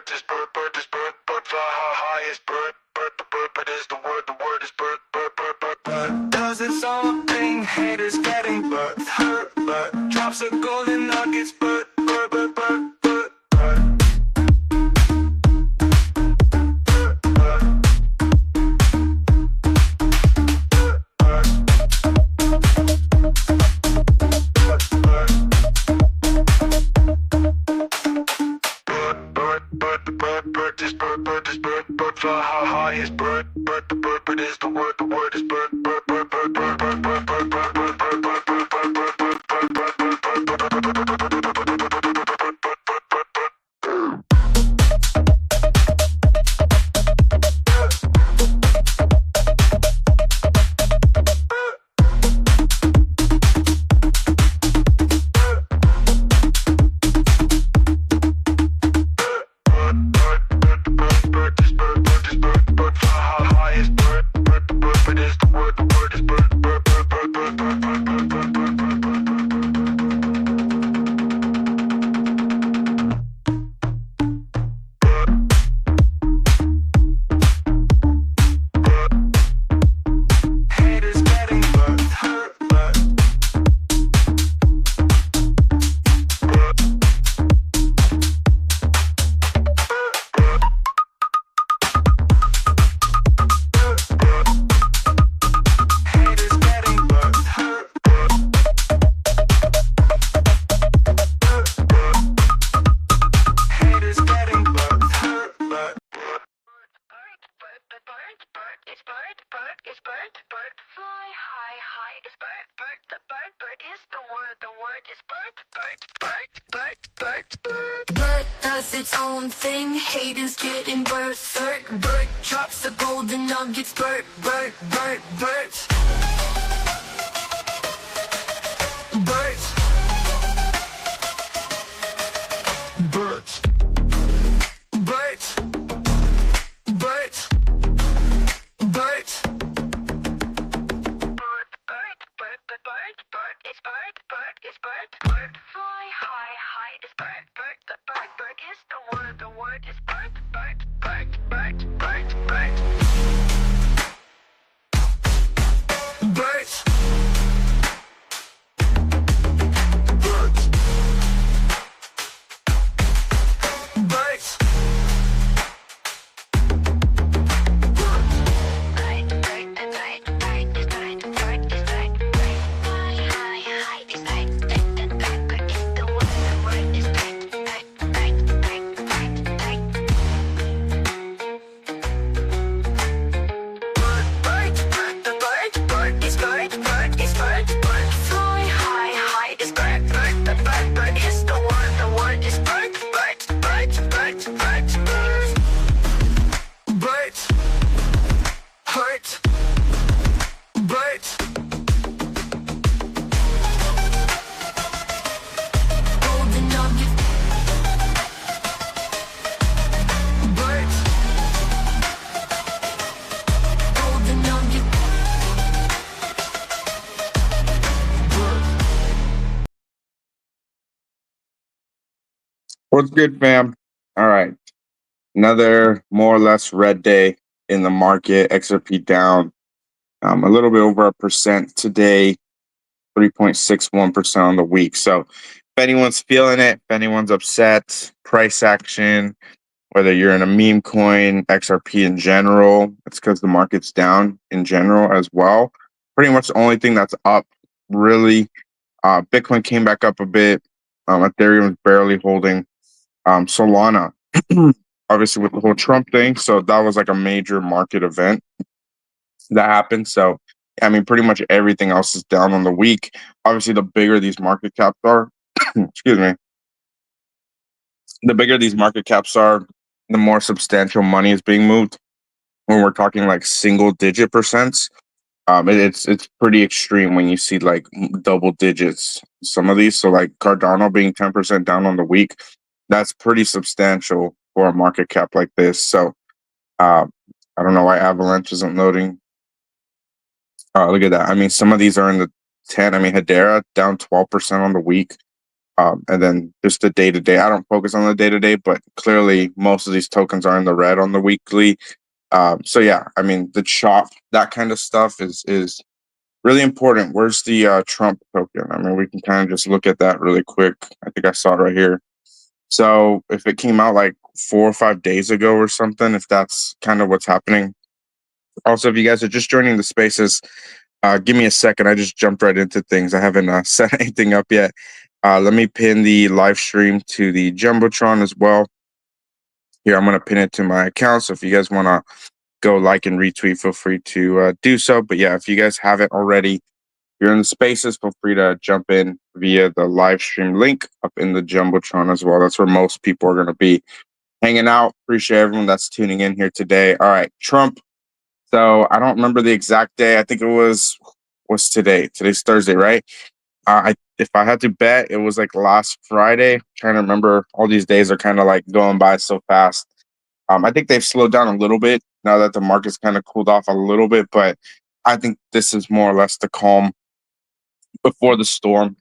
Bert is Bert, Bert fly high is Bert, Bert is the word is Bert, Bert does its own thing, haters getting Bert hurt, Bert drops a golden nuggets, Bert. Bert fly high is Bert, Bert is the word is Bert, Bert fly high is Bert is the word is Bert. Bert does its own thing, haters getting Bert hurt, Bert drops the golden nuggets, Bert. Bert. Bert. Bert fly high is Bert is the word is Bert. What's good, fam? All right. Another more or less red day in the market. XRP down a little bit over 1% today, 3.61% on the week. So if anyone's feeling it, if anyone's upset, price action, whether you're in a meme coin, XRP in general, it's because the market's down in general as well. Pretty much the only thing that's up, really. Bitcoin came back up a bit. Ethereum's barely holding. Solana, obviously with the whole Trump thing. So that was like a major market event that happened. So, I mean, pretty much everything else is down on the week. Obviously, the bigger these market caps are, excuse me, the bigger these market caps are, the more substantial money is being moved. When we're talking like single digit percents, it's pretty extreme when you see like double digits. Some of these, so like Cardano being 10% down on the week, that's pretty substantial for a market cap like this. So I don't know why Avalanche isn't loading. Look at that. I mean, some of these are in the 10. I mean, Hedera down 12% on the week. And then just the day to day. I don't focus on the day to day, but clearly most of these tokens are in the red on the weekly. So yeah, I mean the chop, that kind of stuff is really important. Where's the Trump token? I mean, we can kind of just look at that really quick. I think I saw it right here. So if it came out like 4 or 5 days ago or something, if that's kind of what's happening. Also, if you guys are just joining the spaces, give me a second. I just jumped right into things. I haven't set anything up yet. Let me pin the live stream to the Jumbotron as well. Here, I'm going to pin it to my account. So if you guys want to go like and retweet, feel free to do so. But yeah, if you guys haven't already, you're in the spaces, feel free to jump in via the live stream link up in the Jumbotron as well. That's where most people are going to be hanging out. Appreciate everyone that's tuning in here today. All right, Trump. So I don't remember the exact day. I think it was today. Today's Thursday, right? If I had to bet, it was like last Friday. I'm trying to remember. All these days are kind of like going by so fast. I think they've slowed down a little bit now that the market's kind of cooled off a little bit, but I think this is more or less the calm before the storm,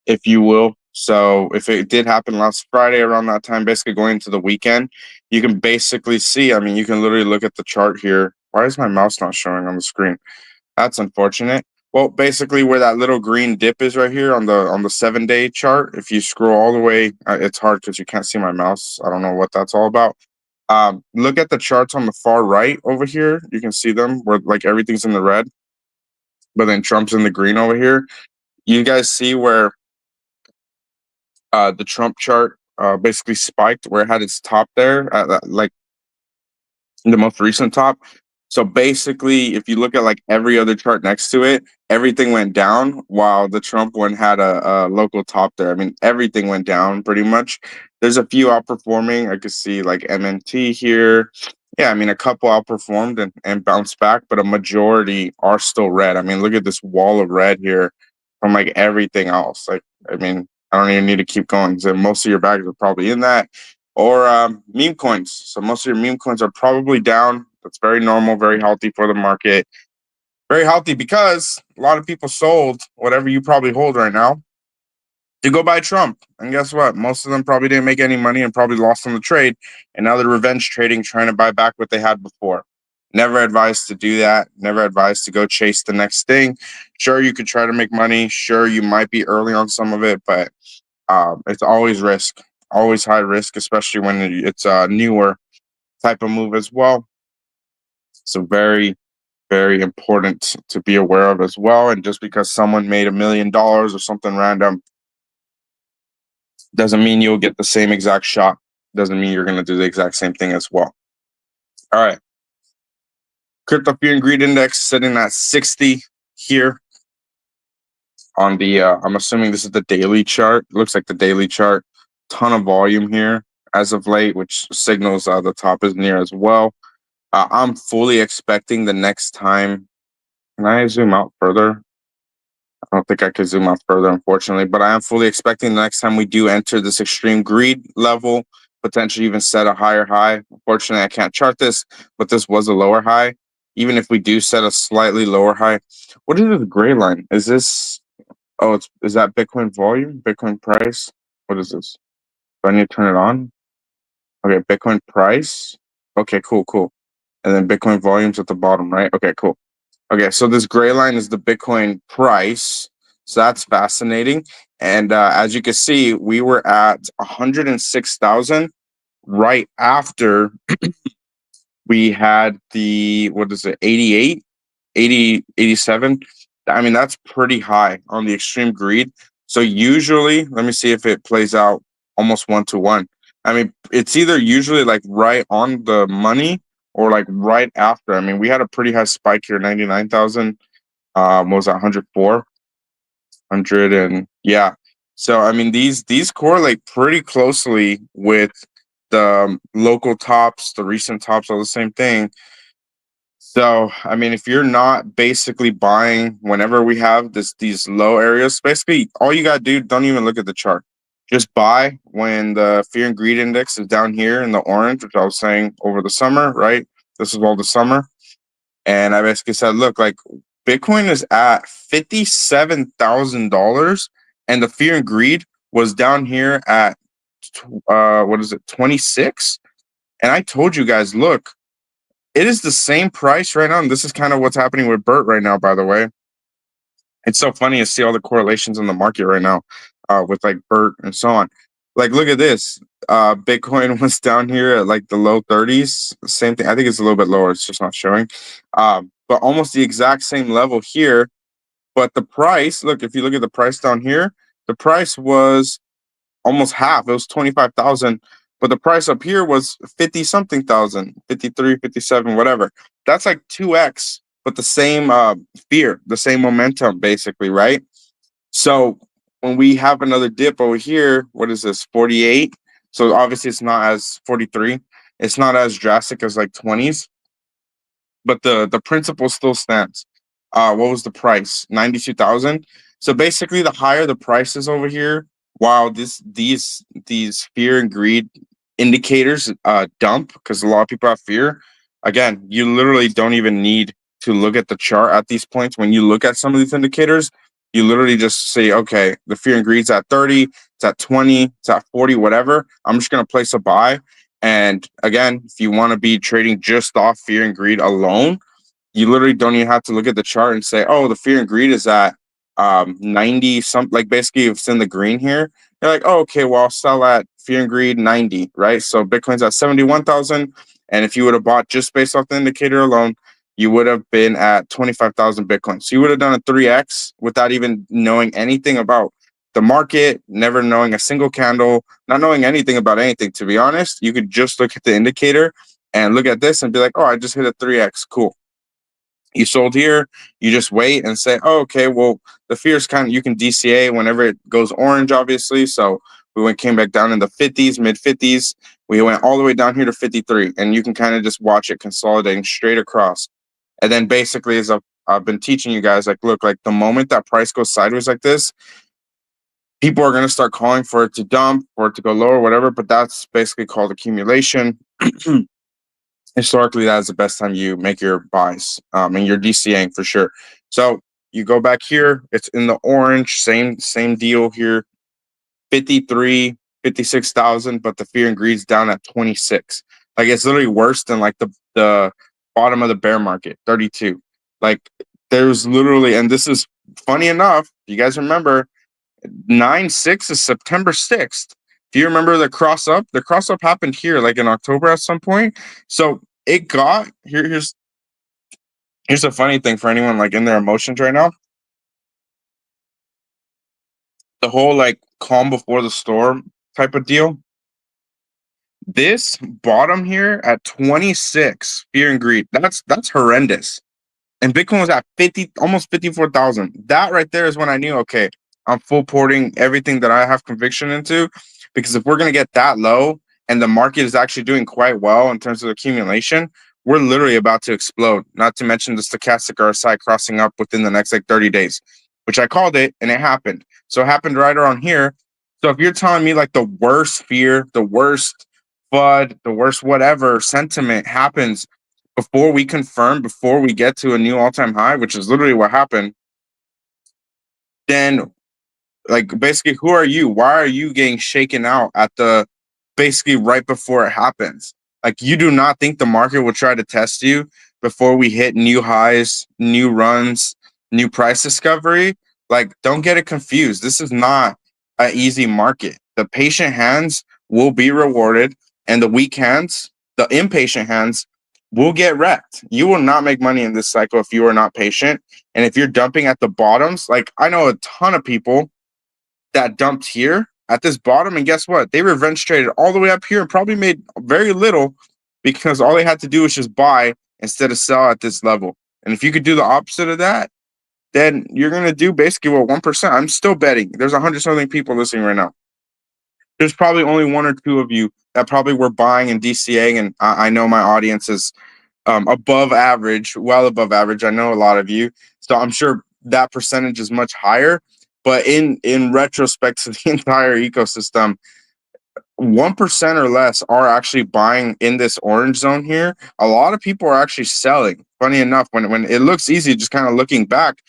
if you will. So if it did happen last Friday around that time, basically going into the weekend, you can basically see. I mean, you can literally look at the chart here. Why is my mouse not showing on the screen? That's unfortunate. Well, basically, where that little green dip is right here on the 7 day chart. If you scroll all the way, it's hard because you can't see my mouse. I don't know what that's all about. Look at the charts on the far right over here. You can see them where like everything's in the red, but then Trump's in the green over here. You guys see where the Trump chart basically spiked, where it had its top there, like the most recent top. So basically, if you look at like every other chart next to it, everything went down while the Trump one had a local top there. I mean, everything went down pretty much. There's a few outperforming. I could see like MNT here. Yeah, I mean, a couple outperformed and bounced back, but a majority are still red. I mean, look at this wall of red here from like everything else. Like, I mean, I don't even need to keep going. So most of your bags are probably in that or meme coins. So most of your meme coins are probably down. That's very normal, very healthy for the market. Very healthy because a lot of people sold whatever you probably hold right now to go buy Trump. And guess what? Most of them probably didn't make any money and probably lost on the trade. And now they're revenge trading, trying to buy back what they had before. Never advised to do that. Never advised to go chase the next thing. Sure, you could try to make money. Sure, you might be early on some of it, but it's always risk, always high risk, especially when it's a newer type of move as well. So very, very important to be aware of as well. And just because someone made $1 million or something random doesn't mean you'll get the same exact shot. Doesn't mean you're going to do the exact same thing as well. All right. Crypto fear and greed index sitting at 60 here on the I'm assuming this is the daily chart. Looks like the daily chart. Ton of volume here as of late, which signals the top is near as well. I'm fully expecting the next time. Can I zoom out further? I don't think I could zoom out further, unfortunately, but I am fully expecting the next time we do enter this extreme greed level, potentially even set a higher high. Unfortunately, I can't chart this, but this was a lower high. Even if we do set a slightly lower high, what is this gray line? Is this? Oh, is that Bitcoin volume, Bitcoin price? What is this? Do I need to turn it on? Okay, Bitcoin price. Okay, cool. And then Bitcoin volumes at the bottom, right? Okay, cool. Okay, so this gray line is the Bitcoin price. So that's fascinating. And as you can see, we were at 106,000 right after we had the, what is it, 88, 80, 87. I mean, that's pretty high on the extreme greed. So usually, let me see if it plays out almost 1-to-1. I mean, it's either usually like right on the money or like right after. I mean, we had a pretty high spike here, 99,000. What was that, 104? 100 and yeah. So I mean, these correlate pretty closely with the local tops, the recent tops are the same thing. So, I mean, if you're not basically buying whenever we have these low areas, basically all you gotta do, don't even look at the chart. Just buy when the fear and greed index is down here in the orange, which I was saying over the summer, right? This is all the summer. And I basically said, look, like Bitcoin is at $57,000 and the fear and greed was down here at what is it, 26? And I told you guys, look, it is the same price right now. And this is kind of what's happening with Bert right now, by the way. It's so funny to see all the correlations in the market right now, with like Bert and so on. Like, look at this. Bitcoin was down here at like the low 30s. Same thing. I think it's a little bit lower. It's just not showing. But almost the exact same level here. But the price, look, if you look at the price down here, the price was almost half. It was 25,000, but the price up here was 50 something thousand, 53, 57, whatever. That's like 2x, but the same fear, the same momentum, basically, right? So when we have another dip over here, what is this, 48? So obviously it's not as 43. It's not as drastic as like 20s, but the principle still stands. What was the price? 92,000. So basically, the higher the price is over here, while these fear and greed indicators dump, because a lot of people have fear. Again, you literally don't even need to look at the chart at these points. When you look at some of these indicators, you literally just say, okay, the fear and greed's at 30, it's at 20, it's at 40, whatever. I'm just gonna place a buy. And again, if you want to be trading just off fear and greed alone, you literally don't even have to look at the chart and say, oh, the fear and greed is at 90 something. Like, basically, if it's in the green here, you're like, oh, okay, well, I'll sell at fear and greed 90, right? So Bitcoin's at 71,000. And if you would have bought just based off the indicator alone, you would have been at 25,000 Bitcoin. So you would have done a 3x without even knowing anything about the market, never knowing a single candle, not knowing anything about anything. To be honest, you could just look at the indicator and look at this and be like, oh, I just hit a 3x. Cool. You sold here, you just wait and say, oh, okay, well, the fear is kind of, you can DCA whenever it goes orange, obviously. So came back down in the 50s, mid 50s. We went all the way down here to 53, and you can kind of just watch it consolidating straight across. And then basically, as I've been teaching you guys, like, look, like the moment that price goes sideways like this, people are going to start calling for it to dump, for it to go lower, whatever. But that's basically called accumulation. Historically, that is the best time you make your buys, and you're DCAing for sure. So you go back here, it's in the orange, same deal here, 53, 56,000, but the fear and greed's down at 26. Like, it's literally worse than like the bottom of the bear market, 32. Like, there's literally, and this is funny enough, you guys remember 9/6 is September 6th. Do you remember the cross up? The cross up happened here, like in October at some point. So it got here's a funny thing for anyone like in their emotions right now. The whole like calm before the storm type of deal. This bottom here at 26, fear and greed. That's horrendous. And Bitcoin was at 50, almost 54,000. That right there is when I knew, okay, I'm full porting everything that I have conviction into, because if we're going to get that low and the market is actually doing quite well in terms of accumulation, we're literally about to explode. Not to mention the stochastic RSI crossing up within the next like 30 days, which I called it, and it happened. So it happened right around here. So if you're telling me like the worst fear, the worst FUD, the worst whatever sentiment happens before we confirm, before we get to a new all-time high, which is literally what happened, then like basically, who are you? Why are you getting shaken out at the basically right before it happens? Like, you do not think the market will try to test you before we hit new highs, new runs, new price discovery? Like, don't get it confused. This is not an easy market. The patient hands will be rewarded, and the weak hands, the impatient hands, will get wrecked. You will not make money in this cycle if you are not patient. And if you're dumping at the bottoms, like I know a ton of people that dumped here at this bottom, and guess what? They revenge traded all the way up here and probably made very little, because all they had to do was just buy instead of sell at this level. And if you could do the opposite of that, then you're going to do basically what 1%. I'm still betting. There's 100 something people listening right now. There's probably only one or two of you that probably were buying and DCAing, and I know my audience is above average, well above average. I know a lot of you, so I'm sure that percentage is much higher. But in retrospect to the entire ecosystem, 1% or less are actually buying in this orange zone here. A lot of people are actually selling. Funny enough, when it looks easy, just kind of looking back,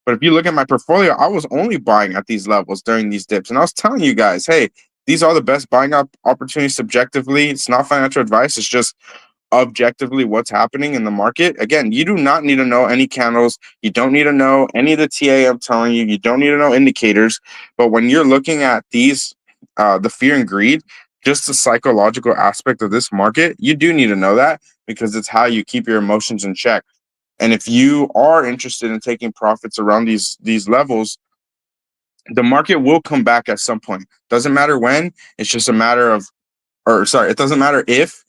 But if you look at my portfolio, I was only buying at these levels during these dips. And I was telling you guys, hey, these are the best buying opportunities subjectively. It's not financial advice. It's just objectively what's happening in the market. Again, you do not need to know any candles. You don't need to know any of the TA I'm telling you. You don't need to know indicators. But when you're looking at these, the fear and greed, just the psychological aspect of this market, you do need to know that because it's how you keep your emotions in check. And if you are interested in taking profits around these levels, the market will come back at some point. Doesn't matter when. It's just a matter of, or sorry, it doesn't matter if,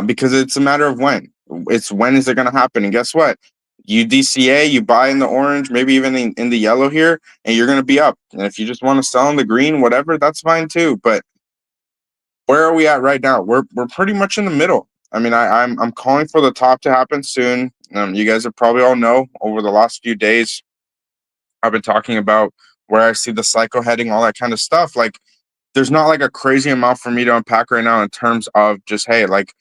because it's a matter of when. It's when is it going to happen? And guess what? You DCA, you buy in the orange, maybe even in the yellow here, and you're going to be up. And if you just want to sell in the green, whatever, that's fine too. But where are we at right now? We're pretty much in the middle. I mean, I'm calling for the top to happen soon. You guys have probably all know over the last few days, I've been talking about where I see the cycle heading, all that kind of stuff. Like, there's not like a crazy amount for me to unpack right now in terms of just, hey, like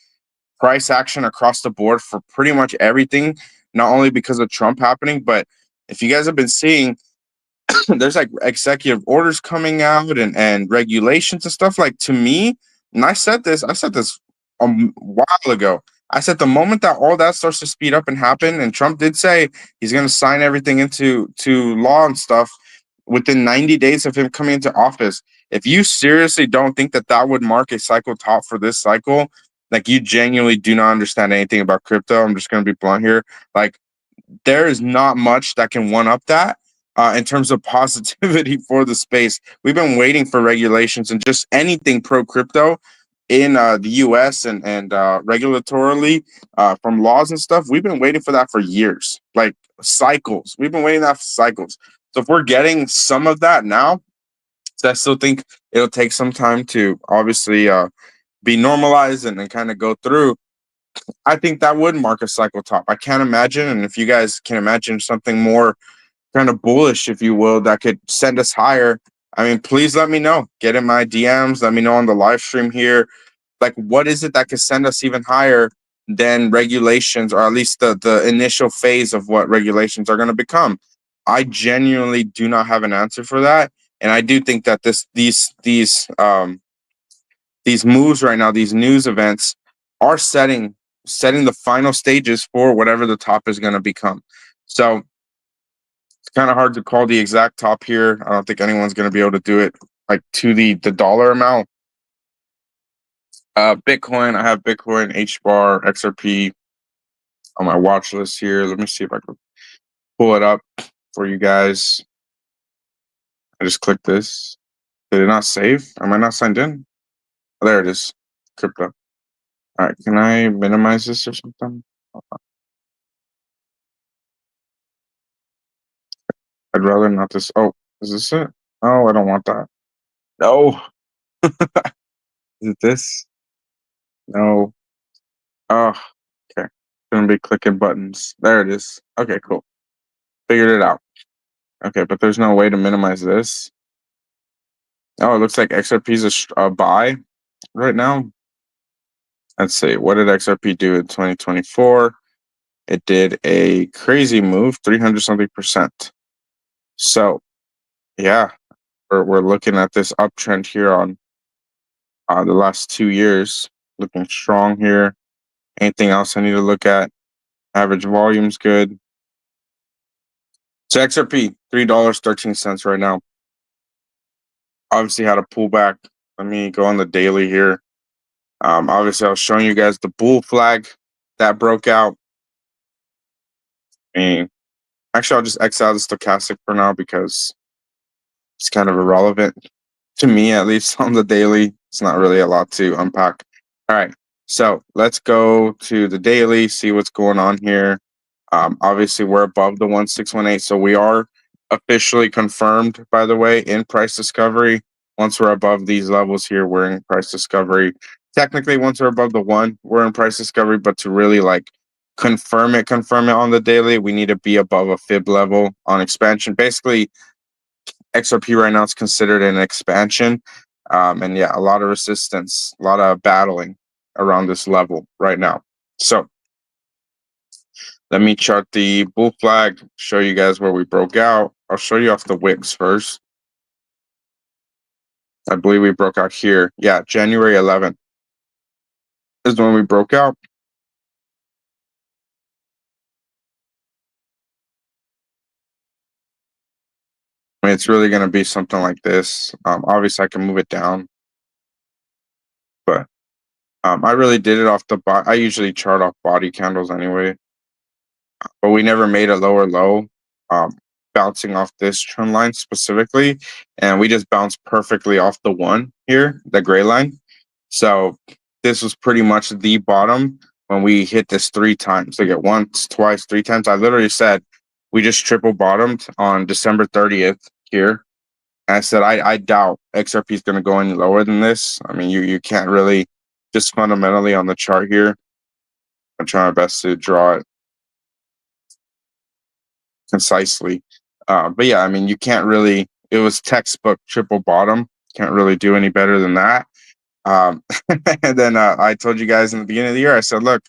price action across the board for pretty much everything, not only because of Trump happening, but if you guys have been seeing, there's like executive orders coming out and regulations and stuff. Like, to me, and I said this a while ago. I said the moment that all that starts to speed up and happen, and Trump did say he's going to sign everything into law and stuff within 90 days of him coming into office. If you seriously don't think that that would mark a cycle top for this cycle, like, you genuinely do not understand anything about crypto. I'm just going to be blunt here. Like, there is not much that can one up that in terms of positivity for the space. We've been waiting for regulations and just anything pro crypto in the US and regulatorily from laws and stuff. We've been waiting for that for years, like cycles. We've been waiting that for cycles. So if we're getting some of that now, so I still think it'll take some time to obviously be normalized and kind of go through. I think that would mark a cycle top. I can't imagine, and if you guys can imagine something more kind of bullish, if you will, that could send us higher, I mean, please let me know. Get in my DMs. Let me know on the live stream here. Like, what is it that could send us even higher than regulations, or at least the initial phase of what regulations are going to become? I genuinely do not have an answer for that, and I do think that these moves right now, these news events, are setting the final stages for whatever the top is going to become. So it's kind of hard to call the exact top here. I don't think anyone's going to be able to do it like to the dollar amount. Bitcoin, I have Bitcoin, HBAR, XRP on my watch list here. Let me see if I can pull it up for you guys. I just clicked this. Did it not save? Am I not signed in? Oh, there it is. Crypto. All right, can I minimize this or something? I'd rather not this. Oh, is this it? Oh, I don't want that. No. Is it this? No. Oh, okay. Gonna be clicking buttons. There it is. Okay, cool. Figured it out. Okay, but there's no way to minimize this. Oh, it looks like XRP is a buy right now. Let's see. What did XRP do in 2024? It did a crazy move, 300 something percent. So, yeah, we're looking at this uptrend here on the last 2 years, looking strong here. Anything else I need to look at? Average volume's good. So XRP, $3.13 right now. Obviously had a pullback. Let me go on the daily here. Obviously I was showing you guys the bull flag that broke out. And actually I'll just X out the stochastic for now because it's kind of irrelevant to me, at least on the daily. It's not really a lot to unpack. All right. So let's go to the daily, see what's going on here. Obviously, we're above the 1618, so we are officially confirmed, by the way, in price discovery. Once we're above these levels here, we're in price discovery. Technically, once we're above the one, we're in price discovery, but to really like confirm it on the daily, we need to be above a fib level on expansion. Basically, XRP right now is considered an expansion. And yeah, a lot of resistance, a lot of battling around this level right now. So Let me chart the bull flag, show you guys where we broke out. I'll show you off the wicks first. I believe we broke out here. Yeah, January 11th is when we broke out. I mean, it's really going to be something like this. Obviously, I can move it down, but I really did it off the I usually chart off body candles anyway, but we never made a lower low, um, bouncing off this trend line specifically, and we just bounced perfectly off the one here, the gray line. So this was pretty much the bottom when we hit this three times. Like it once, twice, three times. I literally said we just triple bottomed on December 30th here. And I said I doubt XRP is going to go any lower than this. I mean, you can't really just fundamentally on the chart here. I'm trying my best to draw it concisely. But yeah, I mean, you can't really. It was textbook triple bottom. Can't really do any better than that. Um, and then I told you guys in the beginning of the year, I said, look,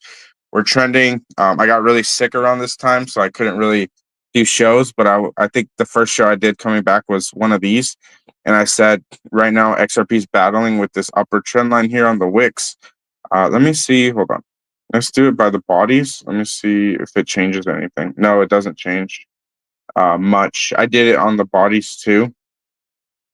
we're trending. I got really sick around this time, so I couldn't really do shows. But I think the first show I did coming back was one of these. And I said, right now, XRP is battling with this upper trend line here on the wicks. Let me see. Hold on. Let's do it by the bodies. Let me see if it changes anything. No, it doesn't change much. I did it on the bodies too.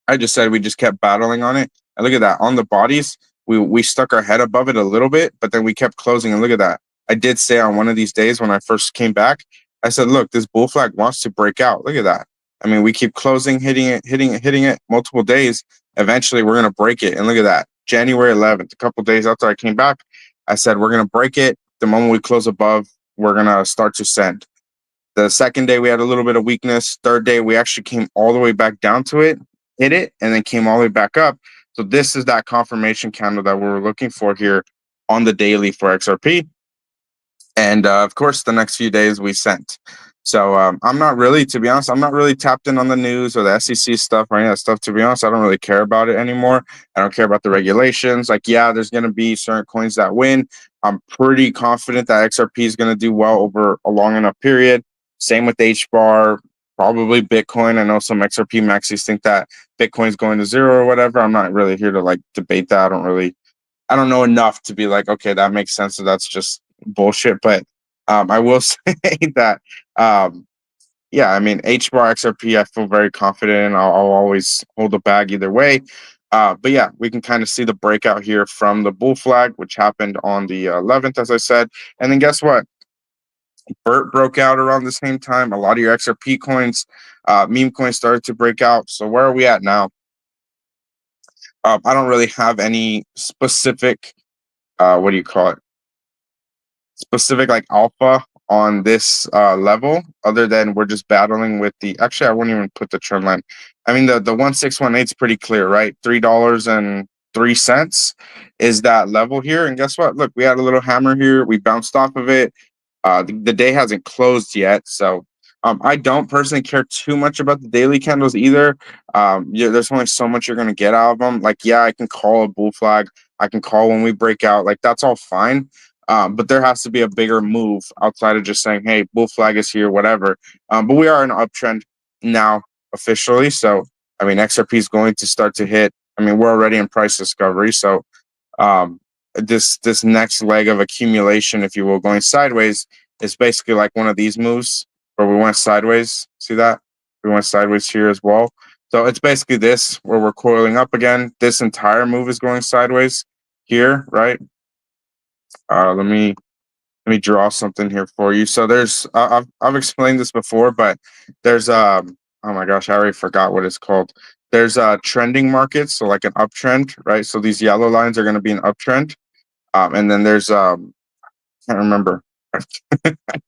I just said we just kept battling on it. And look at that. On the bodies, we stuck our head above it a little bit, but then we kept closing. And look at that. I did say on one of these days when I first came back, I said, look, this bull flag wants to break out. Look at that. I mean, we keep closing, hitting it multiple days. Eventually, we're going to break it. And look at that. January 11th, a couple days after I came back, I said, we're going to break it. The moment we close above, we're going to start to send. The second day, we had a little bit of weakness. Third day, we actually came all the way back down to it, hit it, and then came all the way back up. So this is that confirmation candle that we were looking for here on the daily for XRP. And of course, the next few days we sent. So I'm not really, to be honest, I'm not really tapped in on the news or the SEC stuff or any of that stuff. To be honest, I don't really care about it anymore. I don't care about the regulations. Like, yeah, there's going to be certain coins that win. I'm pretty confident that XRP is going to do well over a long enough period. Same with HBAR, probably Bitcoin. I know some XRP maxis think that Bitcoin's going to zero or whatever. I'm not really here to like debate that. I don't know enough to be like, okay, that makes sense. So that's just bullshit. But I will say that, yeah, I mean, HBAR XRP, I feel very confident in. I'll always hold the bag either way. But yeah, we can kind of see the breakout here from the bull flag, which happened on the 11th, as I said. And then guess what? Bert broke out around the same time. A lot of your XRP coins, meme coins started to break out. So where are we at now? I don't really have any specific, what do you call it? Specific like alpha on this level, other than we're just battling with the. Actually, I won't even put the trend line. I mean, the 1618 is pretty clear, right? $3.03 is that level here. And guess what? Look, we had a little hammer here. We bounced off of it. The day hasn't closed yet, so I don't personally care too much about the daily candles either. Yeah, there's only so much you're gonna get out of them. Like, yeah, I can call a bull flag. I can call when we break out. Like, that's all fine. But there has to be a bigger move outside of just saying, "Hey, bull flag is here," whatever. But we are in an uptrend now officially, so I mean, XRP is going to start to hit. I mean, we're already in price discovery, so um, this next leg of accumulation, if you will, going sideways, is basically like one of these moves where we went sideways. See that? We went sideways here as well. So it's basically this where we're coiling up again. This entire move is going sideways here, right? Let me draw something here for you. So there's I've explained this before, but there's oh my gosh, I already forgot what it's called. There's trending markets, so like an uptrend, right? So these yellow lines are going to be an uptrend. And then there's can't remember. I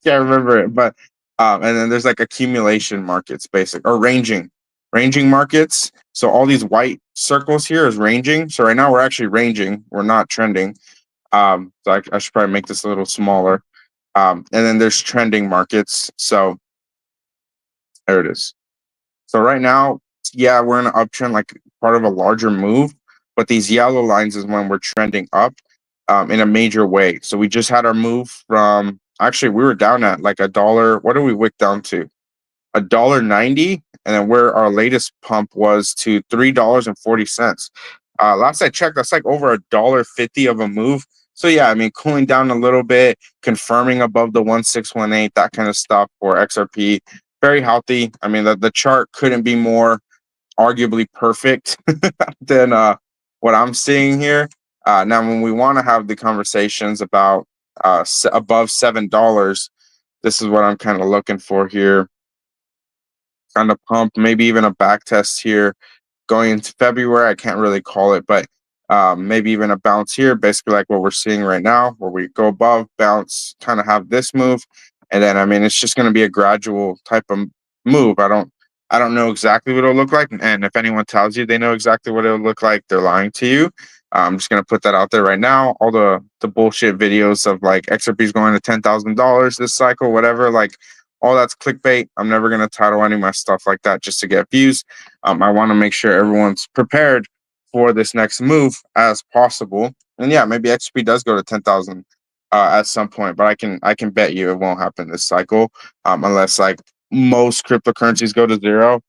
can't remember it, but and then there's like accumulation markets, basic or ranging markets. So all these white circles here is ranging. So right now we're actually ranging. We're not trending. So I should probably make this a little smaller. And then there's trending markets. So there it is. So right now, yeah, we're in an uptrend, like part of a larger move. But these yellow lines is when we're trending up in a major way. So we just had our move from actually we were down at like a dollar. What did we wick down to? $1.90, and then where our latest pump was to $3.40. Last I checked, that's like over $1.50 of a move. So yeah, I mean, cooling down a little bit, confirming above the 1618, that kind of stuff for XRP. Very healthy. I mean, the chart couldn't be more arguably perfect than what I'm seeing here. Now, when we want to have the conversations about above $7, this is what I'm kind of looking for here. Kind of pump, maybe even a back test here going into February. I can't really call it, but maybe even a bounce here, basically like what we're seeing right now, where we go above, bounce, kind of have this move, and then I mean it's just going to be a gradual type of move. I don't know exactly what it'll look like, and if anyone tells you they know exactly what it'll look like, they're lying to you. I'm just going to put that out there right now. All the bullshit videos of like XRP's going to $10,000 this cycle, whatever, like all that's clickbait. I'm never going to title any of my stuff like that just to get views. I want to make sure everyone's prepared for this next move as possible. And yeah, maybe XP does go to 10,000 at some point, but I can bet you it won't happen this cycle unless like most cryptocurrencies go to zero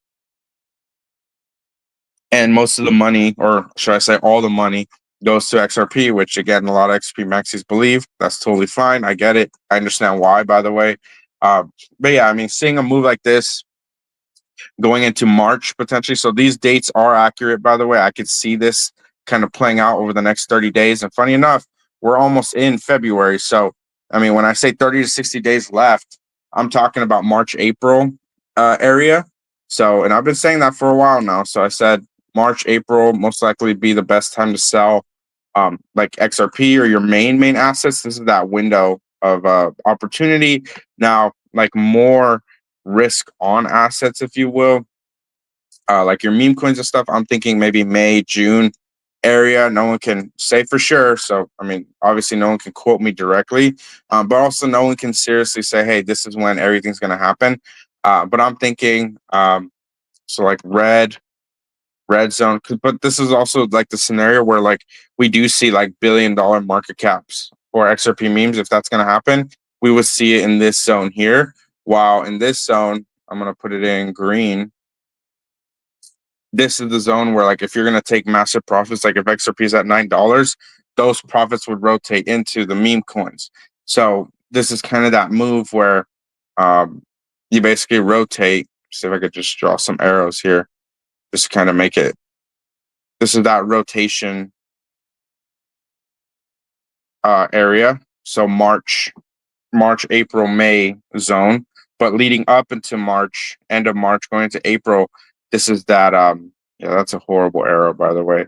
and most of the money, or should I say all the money, goes to XRP, which again, a lot of XP maxis believe. That's totally fine. I get it. I understand why, by the way. But yeah, I mean, seeing a move like this going into March potentially. So these dates are accurate, by the way. I could see this kind of playing out over the next 30 days. And funny enough, we're almost in February. So, I mean, when I say 30 to 60 days left, I'm talking about March, April area. So, and I've been saying that for a while now. So I said March, April, most likely be the best time to sell like XRP or your main assets. This is that window of opportunity. Now, like more risk on assets, if you will, like your meme coins and stuff. I'm thinking maybe May, June area. No one can say for sure. So, I mean, obviously, no one can quote me directly, but also no one can seriously say, hey, this is when everything's going to happen. But I'm thinking, so like red zone, but this is also like the scenario where like we do see like $1 billion market caps for XRP memes. If that's going to happen, we would see it in this zone here. While in this zone, I'm going to put it in green. This is the zone where like if you're going to take massive profits, like if XRP is at $9, those profits would rotate into the meme coins. So this is kind of that move where you basically rotate. See if I could just draw some arrows here, just kind of make it. This is that rotation area. So March, April, May zone. But leading up into March, end of March, going into April, this is that. Yeah, that's a horrible arrow, by the way.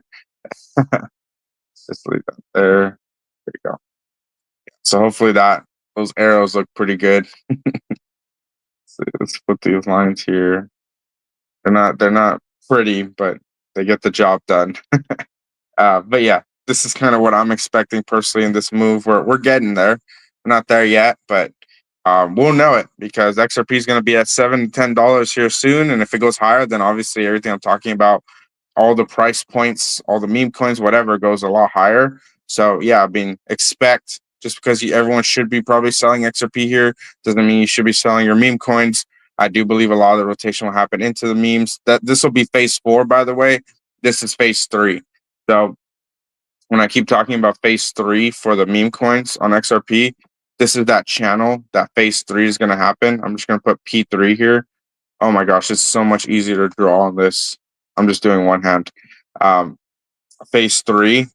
Just leave that there. There you go. So hopefully those arrows look pretty good. Let's put these lines here. They're not pretty, but they get the job done. But yeah, this is kind of what I'm expecting personally in this move. We're getting there. We're not there yet, but we'll know it because XRP is going to be at $7 to $10 here soon. And if it goes higher, then obviously everything I'm talking about, all the price points, all the meme coins, whatever, goes a lot higher. So yeah, I mean, expect just because everyone should be probably selling XRP here doesn't mean you should be selling your meme coins. I do believe a lot of the rotation will happen into the memes. That this will be phase 4, by the way. This is phase 3. So when I keep talking about phase 3 for the meme coins on XRP, this is that channel that phase 3 is going to happen. I'm just going to put P3 here. Oh my gosh, it's so much easier to draw on this. I'm just doing one hand. Phase 3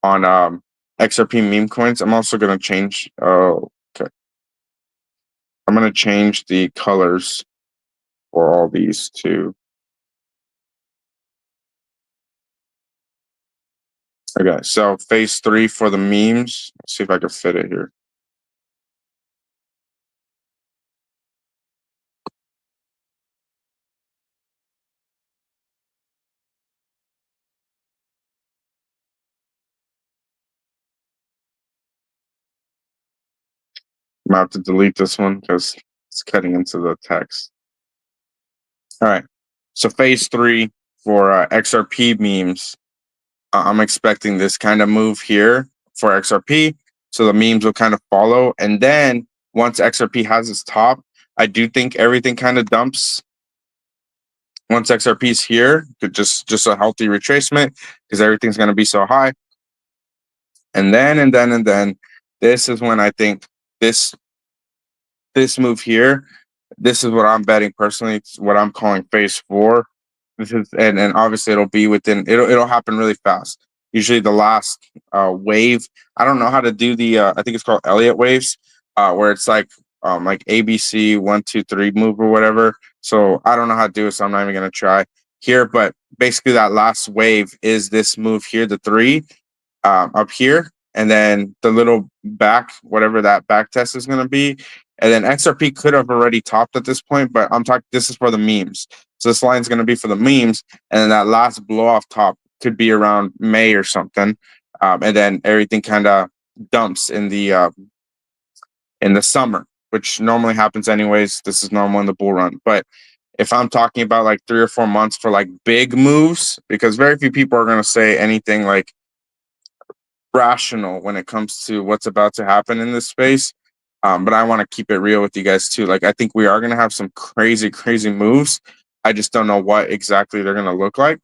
on XRP meme coins. I'm also going to change. Oh, okay. I'm going to change the colors for all these too. Okay, so phase 3 for the memes. Let's see if I can fit it here. I'm about to delete this one because it's cutting into the text. All right. So phase 3 for XRP memes. I'm expecting this kind of move here for XRP. So the memes will kind of follow. And then once XRP has its top, I do think everything kind of dumps once XRP is here. Just a healthy retracement because everything's going to be so high. And then this is when I think this move here, this is what I'm betting personally. It's what I'm calling phase four. This is and obviously it'll happen really fast. Usually the last wave. I don't know how to do the I think it's called Elliott waves, where it's like ABC 1, 2, 3 move or whatever. So I don't know how to do it, so I'm not even gonna try here. But basically that last wave is this move here, the three up here, and then the little back, whatever that back test is going to be. And then XRP could have already topped at this point, but I'm talking, this is for the memes. So this line is going to be for the memes. And then that last blow off top could be around May or something. And then everything kind of dumps in the summer, which normally happens anyways. This is normal in the bull run. But if I'm talking about like 3 or 4 months for like big moves, because very few people are going to say anything like rational when it comes to what's about to happen in this space. But I want to keep it real with you guys too. Like, I think we are going to have some crazy, crazy moves. I just don't know what exactly they're going to look like.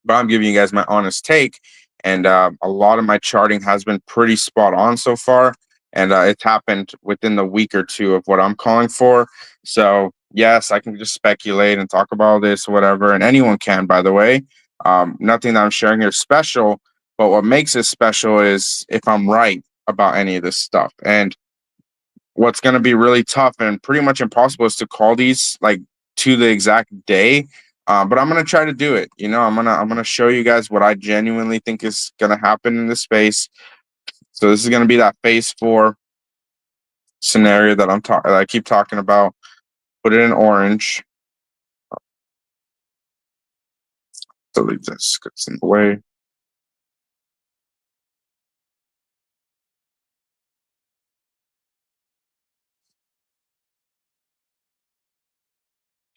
But I'm giving you guys my honest take. And a lot of my charting has been pretty spot on so far. And it's happened within the week or two of what I'm calling for. So, yes, I can just speculate and talk about this, whatever. And anyone can, by the way. Nothing that I'm sharing here is special. But what makes it special is if I'm right about any of this stuff. And what's going to be really tough and pretty much impossible is to call these like to the exact day. But I'm gonna try to do it. You know, I'm gonna show you guys what I genuinely think is gonna happen in this space. So this is gonna be that phase four scenario that I keep talking about. Put it in orange. Delete this. It's in the way.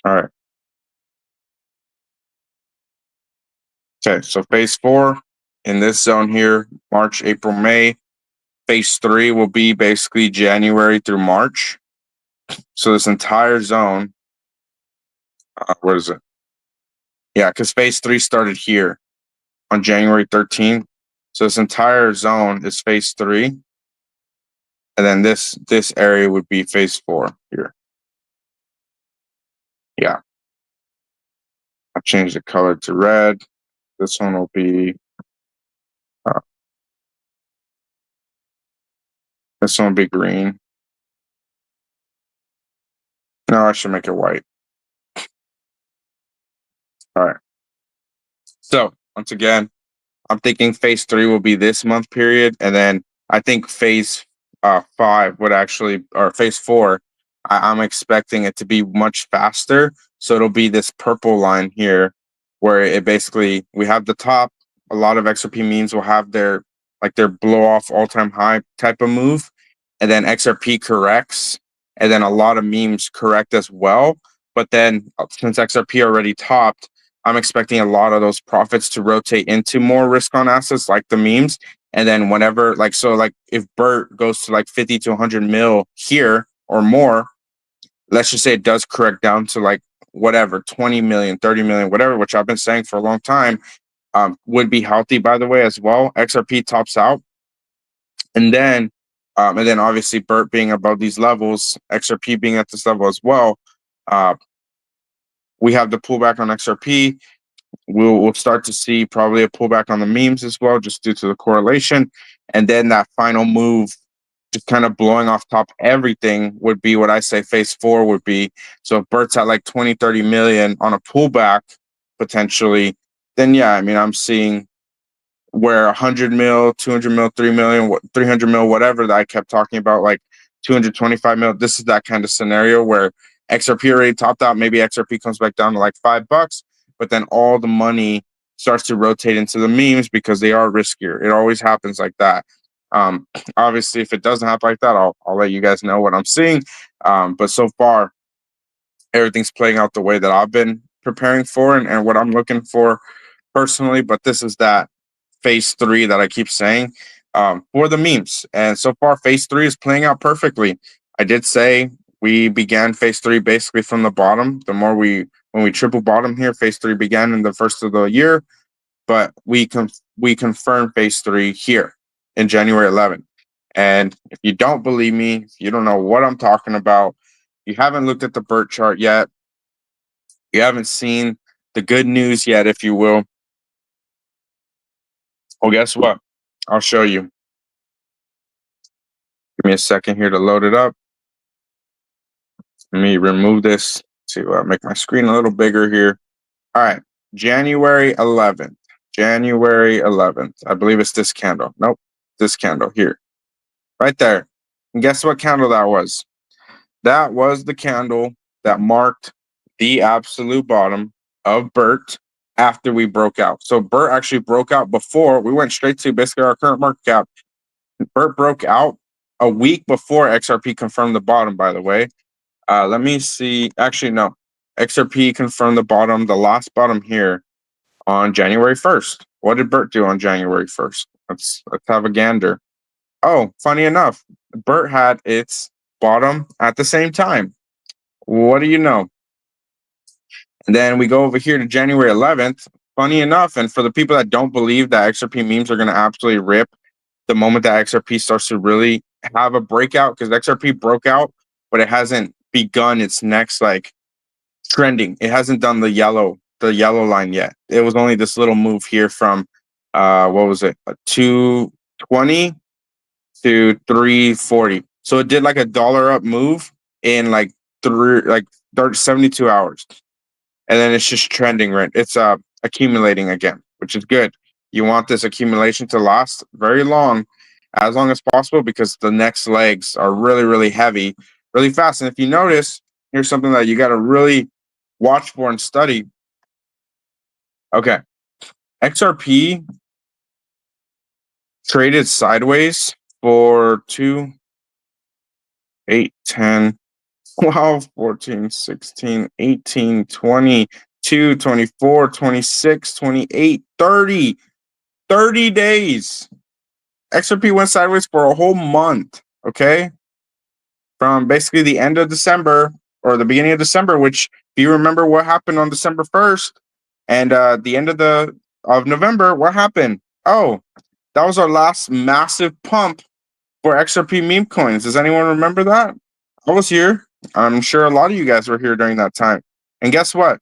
All right. Okay. So phase four in this zone here, March, April, May. Phase three will be basically January through March. So this entire zone, what is it? Yeah, because phase three started here on January 13th. So this entire zone is phase three. And then this area would be phase four here. Yeah. I'll change the color to red. This one will be uh, this one will be green. No, I should make it white. All right. So once again, I'm thinking phase three will be this month period, and then I think phase five would actually, or phase four, I'm expecting it to be much faster. So it'll be this purple line here, where it basically we have the top. A lot of XRP memes will have their blow off all time high type of move, and then XRP corrects, and then a lot of memes correct as well. But then since XRP already topped, I'm expecting a lot of those profits to rotate into more risk on assets like the memes. And then whenever, if Bert goes to like 50 to 100 mil here or more, let's just say it does correct down to like whatever, 20 million, 30 million, whatever, which I've been saying for a long time, would be healthy, by the way, as well. XRP tops out. And then obviously Bert being above these levels, XRP being at this level as well. We have the pullback on XRP. We'll start to see probably a pullback on the memes as well, just due to the correlation. And then that final move, just kind of blowing off top everything, would be what I say phase four would be. So if Bert's at like 20, 30 million on a pullback potentially, then yeah, I mean, I'm seeing where 100 mil, 200 mil, 3 million, 300 mil, whatever that I kept talking about, like 225 mil. This is that kind of scenario where XRP already topped out. Maybe XRP comes back down to like $5, but then all the money starts to rotate into the memes because they are riskier. It always happens like that. Obviously, if it doesn't happen like that, I'll let you guys know what I'm seeing. But so far, everything's playing out the way that I've been preparing for and what I'm looking for personally. But this is that phase three that I keep saying for the memes. And so far, phase three is playing out perfectly. I did say we began phase three basically from the bottom. When we triple bottom here, phase three began in the first of the year, but we confirmed phase three here in January 11th. And if you don't believe me, if you don't know what I'm talking about, you haven't looked at the Bert chart yet, you haven't seen the good news yet, if you will. Well, guess what? I'll show you. Give me a second here to load it up. Let me remove this to make my screen a little bigger here. All right, January 11th. January 11th. I believe it's this candle. Nope, this candle here. Right there. And guess what candle that was? That was the candle that marked the absolute bottom of Bert after we broke out. So Bert actually broke out before we went straight to basically our current market cap. Bert broke out a week before XRP confirmed the bottom, by the way. Let me see. Actually, no. XRP confirmed the bottom, the last bottom here on January 1st. What did Bert do on January 1st? Let's have a gander. Oh, funny enough, Bert had its bottom at the same time. What do you know? And then we go over here to January 11th. Funny enough, and for the people that don't believe that XRP memes are going to absolutely rip the moment that XRP starts to really have a breakout, because XRP broke out, but it hasn't begun its next like trending. It hasn't done the yellow line yet. It was only this little move here from what was it, 220 to 340. So it did like a dollar up move in like 72 hours, and then it's just trending, right? It's accumulating again, which is good. You want this accumulation to last very long, as long as possible, because the next legs are really, really heavy, really fast. And if you notice, here's something that you got to really watch for and study. Okay, XRP traded sideways for 2, 8, 10, 12, 14, 16, 18, 22, 24, 26, 28, 30. 30 days. XRP went sideways for a whole month. Okay. From basically the end of December or the beginning of December, which if you remember what happened on December 1st and the end of November, what happened? Oh, that was our last massive pump for XRP meme coins. Does anyone remember that? I was here. I'm sure a lot of you guys were here during that time. And guess what?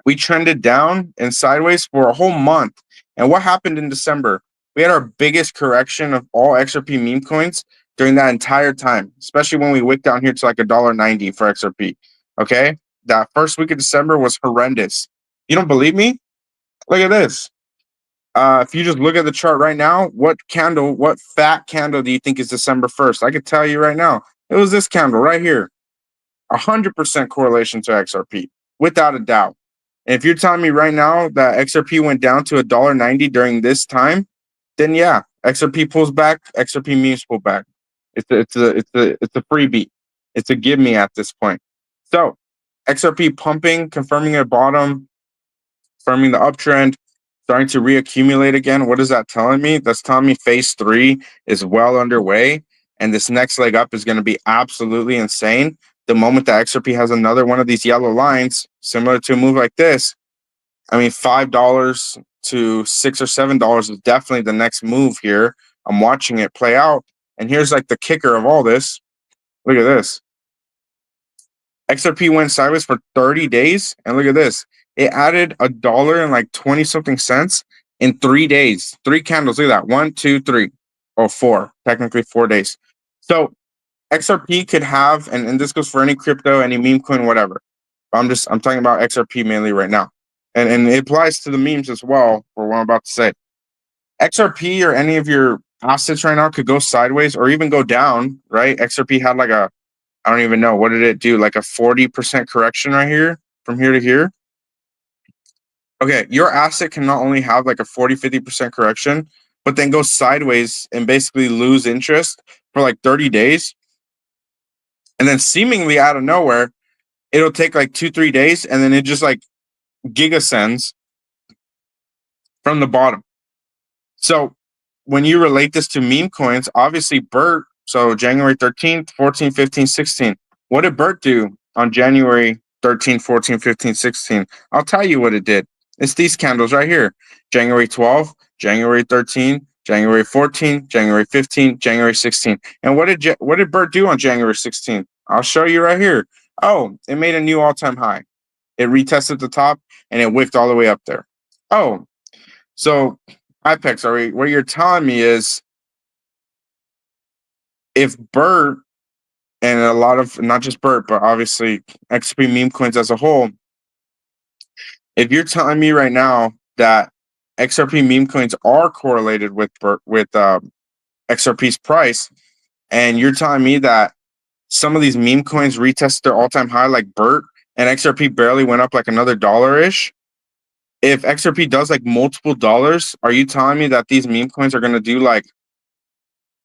We trended down and sideways for a whole month. And what happened in December? We had our biggest correction of all XRP meme coins during that entire time, especially when we wicked down here to like $1.90 for XRP. Okay. That first week of December was horrendous. You don't believe me? Look at this. If you just look at the chart right now, what fat candle do you think is December 1st? I could tell you right now. It was this candle right here. 100% correlation to XRP, without a doubt. And if you're telling me right now that XRP went down to $1.90 during this time, then yeah, XRP pulls back, XRP memes pull back. It's a freebie. It's a give me at this point. So XRP pumping, confirming a bottom, confirming the uptrend, starting to reaccumulate again. What is that telling me? That's telling me phase three is well underway, and this next leg up is going to be absolutely insane. The moment that XRP has another one of these yellow lines, similar to a move like this, I mean, $5 to $6 or $7 is definitely the next move here. I'm watching it play out. And here's like the kicker of all this. Look at this. XRP went sideways for 30 days. And look at this. It added $1 and like 20 something cents in 3 days. 3 candles. Look at that. 1, 2, 3. Or 4. Technically 4 days. So XRP could have, and this goes for any crypto, any meme coin, whatever. I'm talking about XRP mainly right now. And it applies to the memes as well for what I'm about to say. XRP or any of your assets right now could go sideways or even go down, right? XRP had like I don't even know, what did it do? Like a 40% correction right here from here to here. Okay, your asset can not only have like a 50% correction, but then go sideways and basically lose interest for like 30 days. And then seemingly out of nowhere, it'll take like 2-3 days and then it just like gigasends from the bottom. So when you relate this to meme coins, obviously Bert So January 13th, 14, 15, 16. What did Bert do on January 13, 14, 15, 16? I'll tell you what it did. It's these candles right here. January 12, January 13, January 14, January 15, January 16. And what did Bert do on January 16th? I'll show you right here. Oh, it made a new all-time high. It retested the top and it wicked all the way up there. Oh, so IPEX, what you're telling me is if Bert and a lot of not just Bert, but obviously XP meme coins as a whole, if you're telling me right now that XRP meme coins are correlated with XRP's price, and you're telling me that some of these meme coins retest their all-time high like Bert, and XRP barely went up like another dollar-ish. If XRP does like multiple dollars, are you telling me that these meme coins are going to do like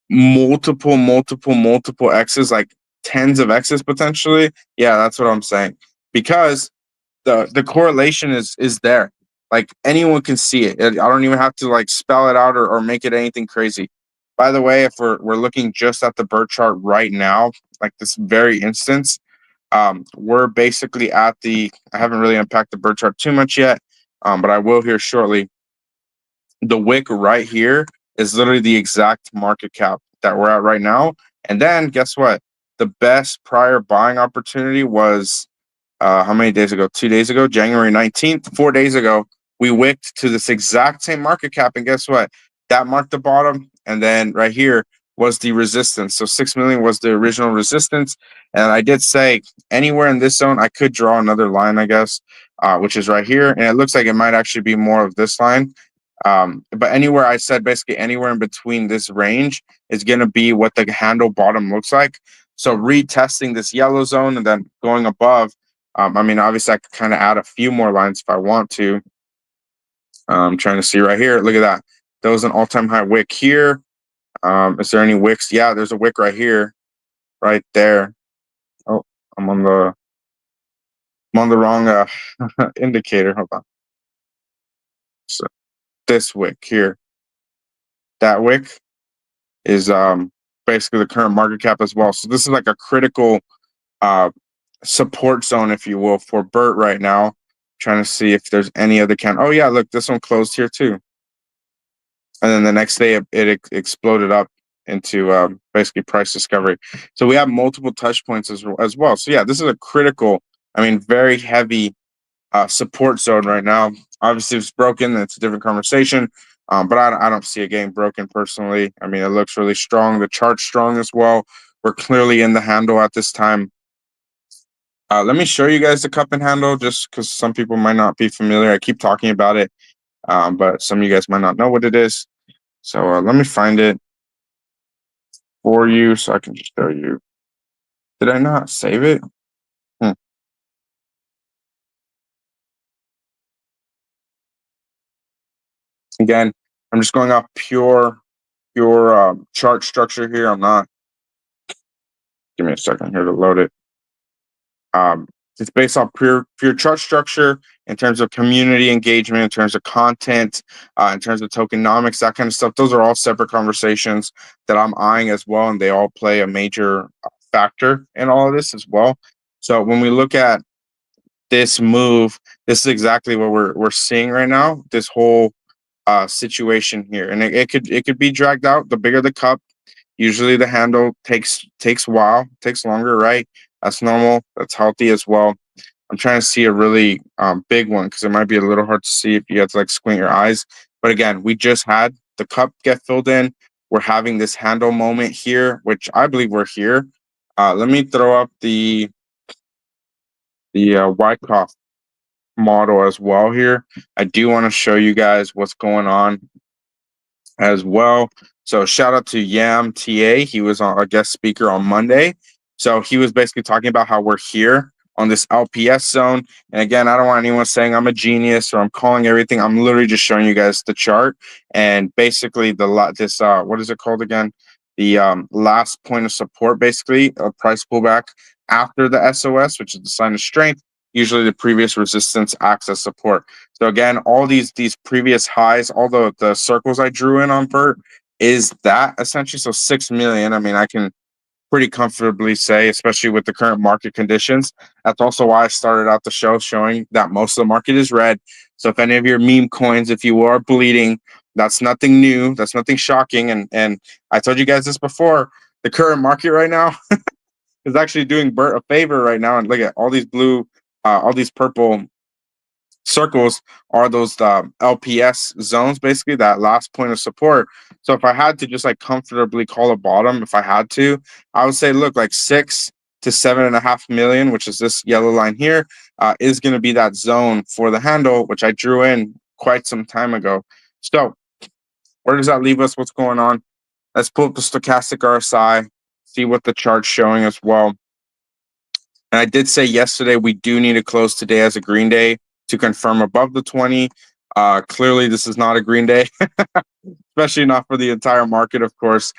multiple X's, like tens of X's potentially? Yeah, that's what I'm saying. Because the correlation is there. Like anyone can see it. I don't even have to like spell it out or make it anything crazy. By the way, if we're looking just at the Bert chart right now, like this very instance, we're basically at I haven't really unpacked the Bert chart too much yet, but I will here shortly. The wick right here is literally the exact market cap that we're at right now. And then guess what? The best prior buying opportunity was how many days ago? 2 days ago, January 19th, 4 days ago. We wicked to this exact same market cap. And guess what? That marked the bottom. And then right here was the resistance. So 6 million was the original resistance. And I did say anywhere in this zone, I could draw another line, I guess, which is right here. And it looks like it might actually be more of this line. But anywhere I said basically anywhere in between this range is going to be what the handle bottom looks like. So retesting this yellow zone and then going above. I mean, obviously I could kind of add a few more lines if I want to. I'm trying to see right here. Look at that. There was an all-time high wick here. Is there any wicks? Yeah, there's a wick right here, right there. Oh, I'm on the wrong indicator. Hold on. So this wick here, that wick is basically the current market cap as well. So this is like a critical support zone, if you will, for Bert right now. Trying to see if there's any other Oh yeah, look, this one closed here too. And then the next day it exploded up into basically price discovery. So we have multiple touch points as well. So yeah, this is a critical, I mean, very heavy support zone right now. Obviously, if it's broken, then it's a different conversation. But I don't see it getting broken personally. I mean, it looks really strong. The chart's strong as well. We're clearly in the handle at this time. Let me show you guys the cup and handle just because some people might not be familiar. I keep talking about it, but some of you guys might not know what it is. So let me find it for you so I can show you. Did I not save it? Again, I'm just going off pure chart structure here. I'm not. Give me a second here to load it. It's based on pure chart structure in terms of community engagement, in terms of content, in terms of tokenomics, that kind of stuff. Those are all separate conversations that I'm eyeing as well, and they all play a major factor in all of this as well. So when we look at this move, this is exactly what we're seeing right now. This whole situation here, and it could be dragged out. The bigger the cup, usually the handle takes a while, takes longer, right? That's normal. That's healthy as well. I'm trying to see a really big one because it might be a little hard to see if you have to like squint your eyes. But again, we just had the cup get filled in. We're having this handle moment here, which I believe we're here. Let me throw up the Wyckoff model as well here. I do want to show you guys what's going on as well. So shout out to Yam TA. He was a guest speaker on Monday. So he was basically talking about how we're here on this LPS zone. And again, I don't want anyone saying I'm a genius or I'm calling everything. I'm literally just showing you guys the chart and basically this what is it called again? The last point of support, basically a price pullback after the SOS, which is the sign of strength. Usually the previous resistance acts as support. So again, all these previous highs, all the circles I drew in on Bert, is that essentially. So 6 million. I mean, I can pretty comfortably say, especially with the current market conditions. That's also why I started out the show showing that most of the market is red. So if any of your meme coins, if you are bleeding, that's nothing new. That's nothing shocking. And I told you guys this before. The current market right now is actually doing Bert a favor right now. And look at all these blue, all these purple circles are those LPS zones, basically that last point of support. So if I had to just like comfortably call a bottom, if I had to, I would say, look, like 6 to 7.5 million, which is this yellow line here, is going to be that zone for the handle, which I drew in quite some time ago. So where does that leave us? What's going on? Let's pull up the stochastic RSI, see what the chart's showing as well. And I did say yesterday we do need to close today as a green day to confirm above the 20. Clearly, this is not a green day, especially not for the entire market, of course.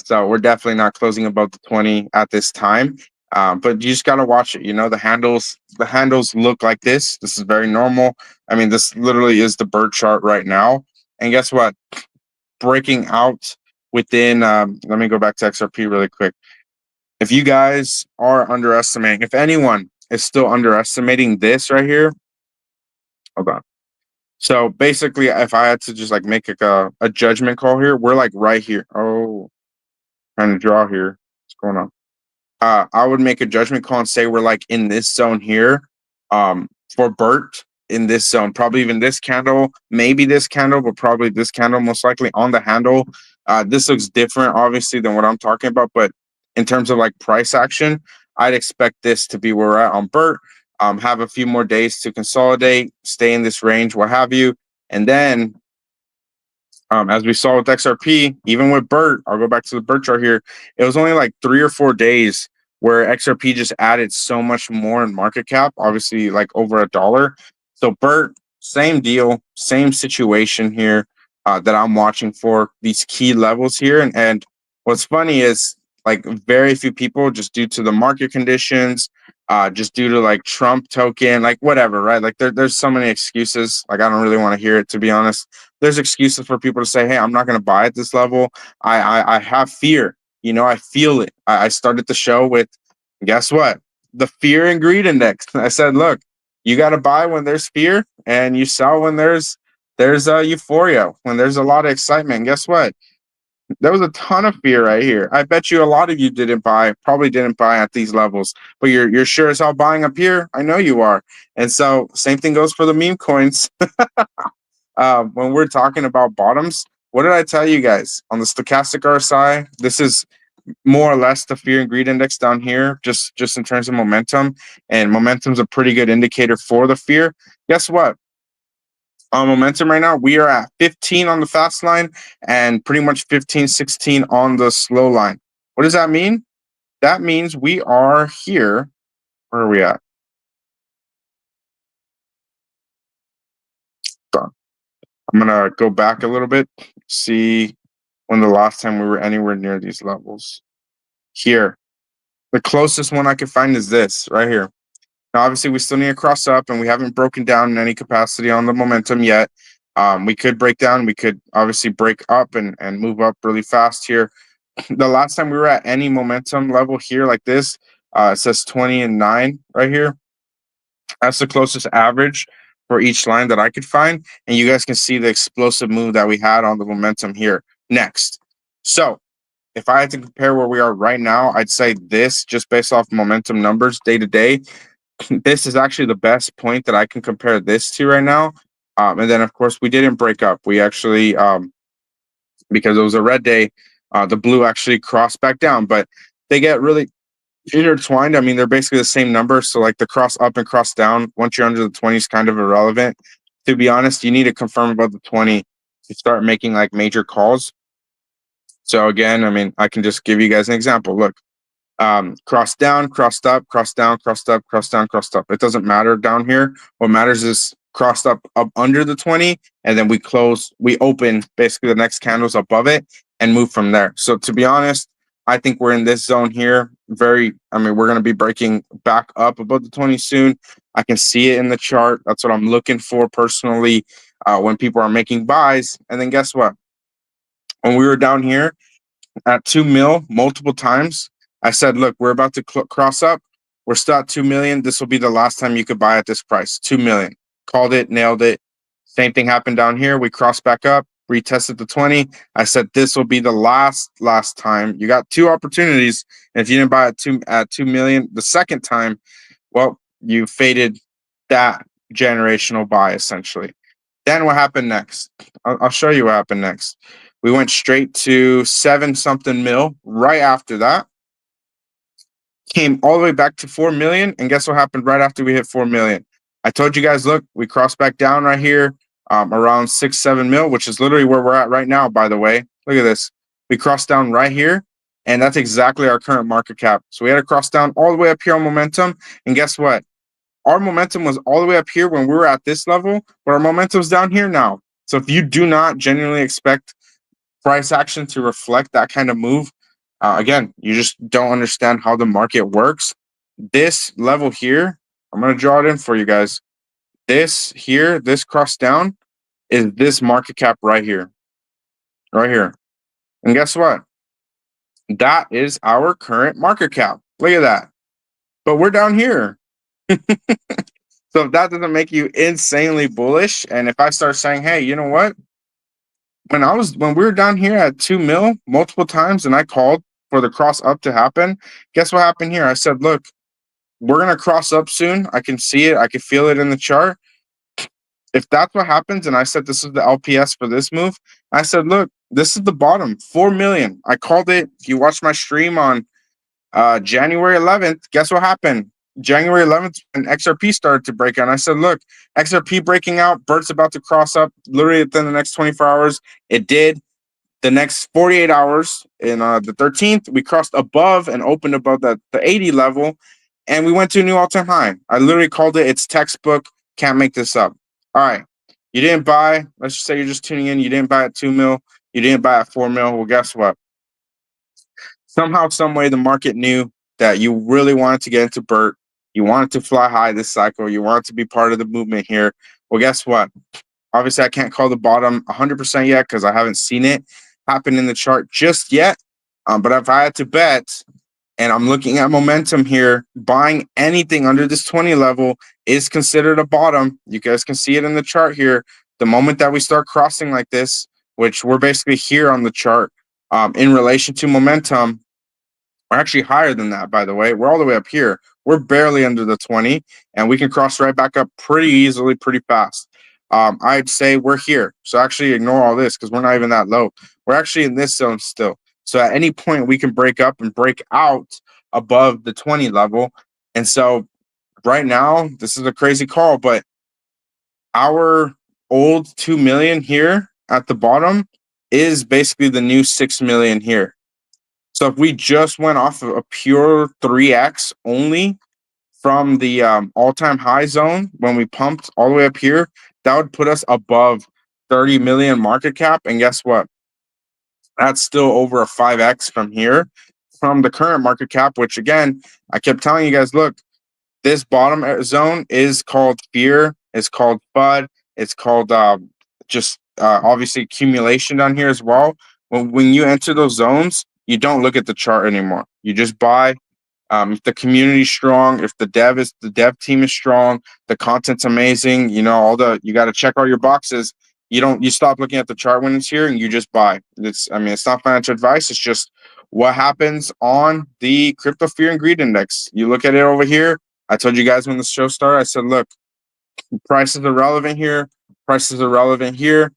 So we're definitely not closing above the 20 at this time. But you just gotta watch it. You know, the handles look like this. This is very normal. I mean, this literally is the Bert chart right now. And guess what? Breaking out within. Let me go back to XRP really quick. If you guys are underestimating, if anyone is still underestimating this right here, hold on. So basically, if I had to just like make a judgment call here, we're like right here. Oh, trying to draw here. What's going on? I would make a judgment call and say we're like in this zone here, for Bert in this zone, probably even this candle, maybe this candle, but probably this candle most likely on the handle. This looks different, obviously, than what I'm talking about, but in terms of like price action, I'd expect this to be where we're at on Bert. Have a few more days to consolidate, stay in this range, what have you, and then as we saw with XRP, even with Bert, I'll go back to the Bert chart here. It was only like 3 or 4 days where XRP just added so much more in market cap, obviously like over $1. So Bert, same deal, same situation here that I'm watching for these key levels here. And what's funny is like very few people, just due to the market conditions, just due to like Trump token, like whatever, right? Like there's so many excuses. Like I don't really want to hear it, to be honest. There's excuses for people to say, "Hey, I'm not going to buy at this level. I have fear. You know, I feel it." I started the show with, guess what? The fear and greed index. I said, "Look, you got to buy when there's fear, and you sell when there's euphoria, when there's a lot of excitement." And guess what? There was a ton of fear right here. I bet you a lot of you didn't buy, probably didn't buy at these levels, but you're sure as hell buying up here. I know you are. And so same thing goes for the meme coins. When we're talking about bottoms, what did I tell you guys on the stochastic RSI? This is more or less the fear and greed index down here, just in terms of momentum. And momentum's a pretty good indicator for the fear. Guess what? On momentum right now, we are at 15 on the fast line and pretty much 15, 16 on the slow line. What does that mean? That means we are here. Where are we at? Done. I'm gonna go back a little bit, see when the last time we were anywhere near these levels. Here, the closest one I could find is this right here. Now, obviously, we still need to cross up, and we haven't broken down in any capacity on the momentum yet. We could break down. We could obviously break up and move up really fast here. The last time we were at any momentum level here like this, it says 20 and 9 right here. That's the closest average for each line that I could find. And you guys can see the explosive move that we had on the momentum here next. So if I had to compare where we are right now, I'd say this, just based off momentum numbers day to day, this is actually the best point that I can compare this to right now. And then, of course, we didn't break up. We actually, because it was a red day, the blue actually crossed back down. But they get really intertwined. I mean, they're basically the same number. So, like the cross up and cross down, once you're under the 20 is kind of irrelevant. To be honest, you need to confirm above the 20 to start making like major calls. So, again, I mean, I can just give you guys an example. Look, crossed down, crossed up, crossed down, crossed up, crossed down, crossed up. It doesn't matter down here. What matters is crossed up under the 20, and then we open basically the next candles above it and move from there. So to be honest, I think we're in this zone here. I mean, we're going to be breaking back up above the 20 soon. I can see it in the chart. That's what I'm looking for personally when people are making buys. And then guess what? when we were down here at 2 mil multiple times, I said, look, we're about to cross up. We're still at 2 million. This will be the last time you could buy at this price. 2 million. Called it, nailed it. Same thing happened down here. We crossed back up, retested the 20. I said, this will be the last time. You got two opportunities. And if you didn't buy at 2 million the second time, well, you faded that generational buy essentially. Then what happened next? I'll show you what happened next. We went straight to 7 something mil right after that. Came all the way back to 4 million. And guess what happened right after we hit 4 million? I told you guys, look, we crossed back down right here around 6, 7 mil, which is literally where we're at right now, by the way. Look at this. We crossed down right here. And that's exactly our current market cap. So we had to cross down all the way up here on momentum. And guess what? Our momentum was all the way up here when we were at this level, but our momentum's down here now. So if you do not genuinely expect price action to reflect that kind of move, again, you just don't understand how the market works. This level here, I'm going to draw it in for you guys. This here, this cross down is this market cap right here. Right here. And guess what? That is our current market cap. Look at that. But we're down here. So if that doesn't make you insanely bullish, and if I start saying, hey, you know what? When we were down here at 2 mil multiple times and I called for the cross up to happen, guess what happened here? I said, look, we're gonna cross up soon. I can see it, I can feel it in the chart. If that's what happens, and I said this is the LPS for this move, I said, look, this is the bottom, 4 million. I called it. If you watch my stream on January 11th, guess what happened? January 11th, when XRP started to break out. I said, look, XRP breaking out, Bert's about to cross up literally within the next 24 hours. It did. The next 48 hours, in the 13th, we crossed above and opened above the 80 level, and we went to a new all-time high. I literally called it. It's textbook. Can't make this up. All right. You didn't buy. Let's just say you're just tuning in. You didn't buy at 2 mil. You didn't buy at 4 mil. Well, guess what? Somehow, some way, the market knew that you really wanted to get into Bert. You wanted to fly high this cycle. You wanted to be part of the movement here. Well, guess what? Obviously, I can't call the bottom 100% yet because I haven't seen it happen in the chart just yet. But if I had to bet, and I'm looking at momentum here, buying anything under this 20 level is considered a bottom. You guys can see it in the chart here. The moment that we start crossing like this, which we're basically here on the chart in relation to momentum, we're actually higher than that, by the way. We're all the way up here. We're barely under the 20, and we can cross right back up pretty easily, pretty fast. I'd say we're here. So actually ignore all this because we're not even that low. We're actually in this zone still. So at any point, we can break up and break out above the 20 level. And so right now, this is a crazy call, but our old 2 million here at the bottom is basically the new 6 million here. So if we just went off of a pure 3x only from the all-time high zone when we pumped all the way up here, that would put us above 30 million market cap. And guess what? That's still over a 5x from here, from the current market cap, which again, I kept telling you guys, look, this bottom zone is called fear. It's called FUD. It's called obviously accumulation down here as well. When you enter those zones, you don't look at the chart anymore. You just buy. If the community's strong, if the dev team is strong, the content's amazing, you got to check all your boxes. You stop looking at the chart when it's here and you just buy. It's not financial advice. It's just what happens on the crypto fear and greed index. You look at it over here. I told you guys when the show started, I said, look, prices are relevant here. Prices are relevant here.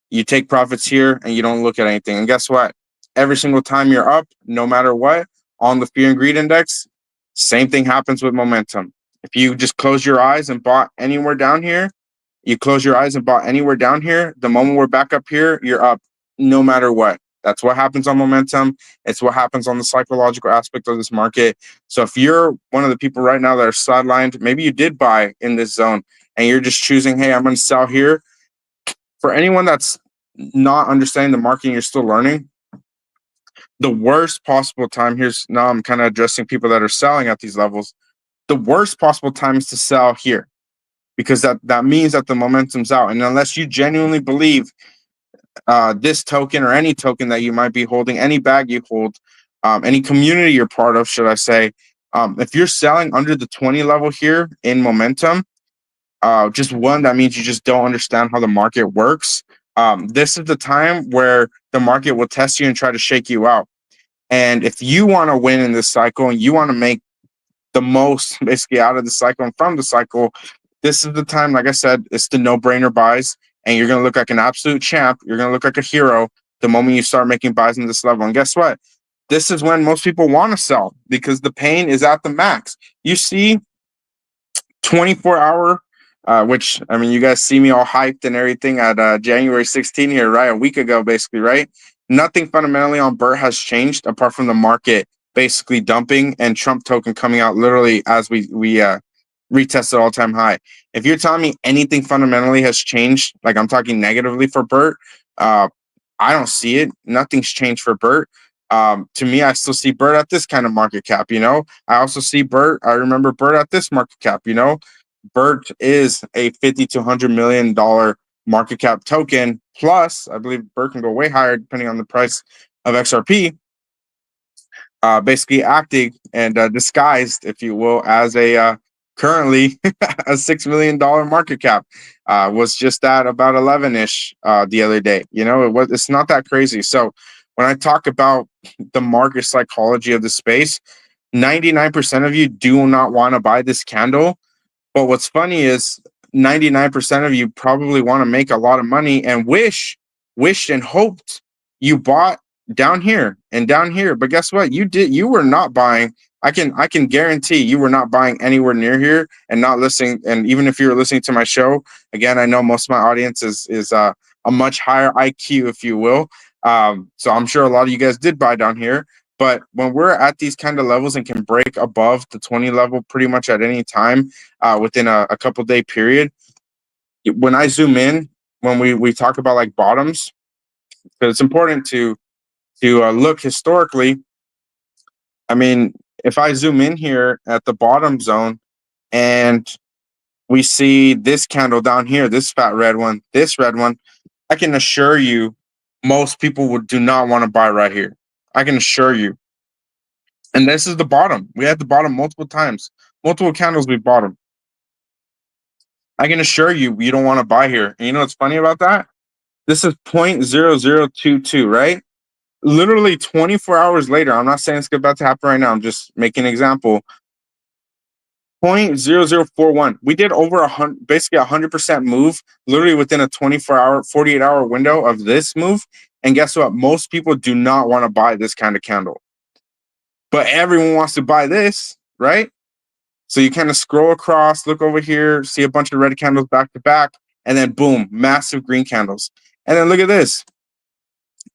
You take profits here and you don't look at anything. And guess what? Every single time you're up, no matter what, on the fear and greed index, same thing happens with momentum. If you just close your eyes and bought anywhere down here, the moment we're back up here, you're up no matter what. That's what happens on momentum. It's what happens on the psychological aspect of this market. So if you're one of the people right now that are sidelined, maybe you did buy in this zone and you're just choosing, hey, I'm going to sell here. For anyone that's not understanding the market and you're still learning, the worst possible time now I'm kind of addressing people that are selling at these levels. The worst possible time is to sell here because that means that the momentum's out. And unless you genuinely believe this token or any token that you might be holding, any bag you hold, any community you're part of, should I say, if you're selling under the 20 level here in momentum, just one, that means you just don't understand how the market works. This is the time where the market will test you and try to shake you out. And if you want to win in this cycle and you want to make the most basically out of the cycle and from the cycle, this is the time, like I said, it's the no-brainer buys, and you're going to look like an absolute champ. You're going to look like a hero the moment you start making buys in this level. And guess what? This is when most people want to sell because the pain is at the max. You see 24-hour, which, I mean, you guys see me all hyped and everything at January 16 here, right? A week ago, basically, right? Nothing fundamentally on Bert has changed apart from the market basically dumping and Trump token coming out literally as we retested all-time high. If you're telling me anything fundamentally has changed, like I'm talking negatively for Bert, I don't see it. Nothing's changed for Bert. To me, I still see Bert at this kind of market cap, you know. I also see Bert, I remember Bert at this market cap, you know. Bert is a $50 to $100 million market cap token. Plus, I believe Bert can go way higher depending on the price of XRP. Basically acting and disguised, if you will, as a currently a $6 million market cap. Was just at about 11-ish the other day. You know, it's not that crazy. So when I talk about the market psychology of the space, 99% of you do not want to buy this candle. But what's funny is 99% of you probably want to make a lot of money and wished and hoped you bought down here and down here. But guess what? You were not buying. I can guarantee you were not buying anywhere near here and not listening. And even if you were listening to my show, again, I know most of my audience is a much higher IQ, if you will. So I'm sure a lot of you guys did buy down here. But when we're at these kind of levels and can break above the 20 level pretty much at any time within a couple day period, when I zoom in, when we talk about like bottoms, because it's important to look historically. I mean, if I zoom in here at the bottom zone and we see this candle down here, this fat red one, this red one, I can assure you most people do not want to buy right here. I can assure you. And this is the bottom. We had the bottom multiple times, multiple candles we bottom. I can assure you, you don't want to buy here. And you know what's funny about that? This is 0.0022, right? Literally 24 hours later, I'm not saying it's about to happen right now. I'm just making an example. 0.0041. We did over basically 100% move, literally within a 24-hour, 48-hour window of this move. And guess what? Most people do not want to buy this kind of candle. But everyone wants to buy this, right? So you kind of scroll across, look over here, see a bunch of red candles back to back, and then boom, massive green candles. And then look at this.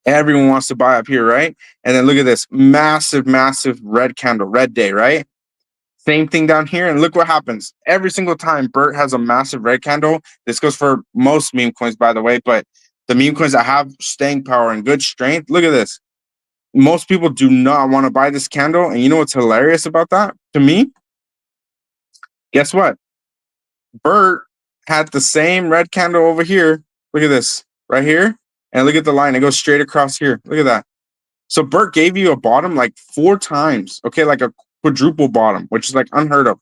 Everyone wants to buy up here, right? And then look at this massive, massive red candle, red day, right? Same thing down here. And look what happens. Every single time Bert has a massive red candle, this goes for most meme coins, by the way, but the meme coins that have staying power and good strength, look at this. Most people do not want to buy this candle. And you know what's hilarious about that to me? Guess what? Bert had the same red candle over here. Look at this right here. And look at the line. It goes straight across here. Look at that. So Bert gave you a bottom like 4 times. Okay. Like a quadruple bottom, which is like unheard of.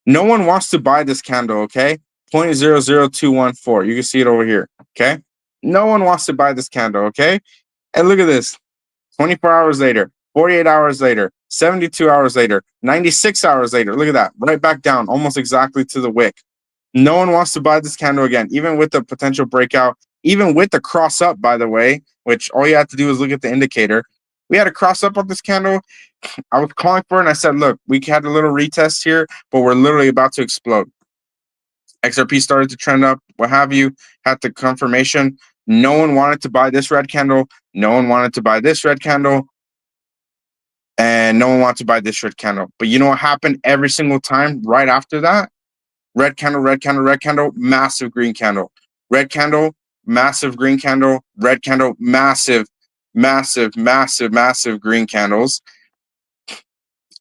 No one wants to buy this candle. Okay. 0.00214. You can see it over here. Okay. No one wants to buy this candle. Okay. And look at this. 24 hours later, 48 hours later, 72 hours later, 96 hours later. Look at that. Right back down, almost exactly to the wick. No one wants to buy this candle again, even with the potential breakout, even with the cross up, by the way, which all you have to do is look at the indicator. We had a cross up on this candle. I was calling for it and I said, look, we had a little retest here, but we're literally about to explode. XRP started to trend up, what have you, had the confirmation. No one wanted to buy this red candle. No one wanted to buy this red candle. And no one wanted to buy this red candle. But you know what happened every single time right after that? Red candle, red candle, red candle, massive green candle. Red candle, massive green candle, red candle, massive, massive, massive, massive green candles.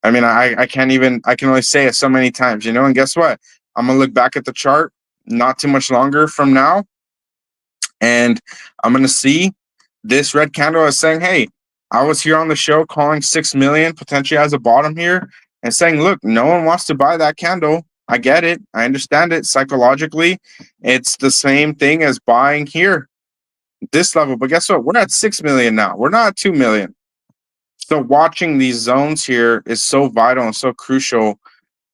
I mean, I can't even, I can only say it so many times, you know? And guess what? I'm going to look back at the chart not too much longer from now. And I'm going to see this red candle as saying, hey, I was here on the show calling 6 million potentially as a bottom here and saying, look, no one wants to buy that candle. I get it. I understand it psychologically. It's the same thing as buying here, this level. But guess what? We're at 6 million now. We're not at 2 million. So watching these zones here is so vital and so crucial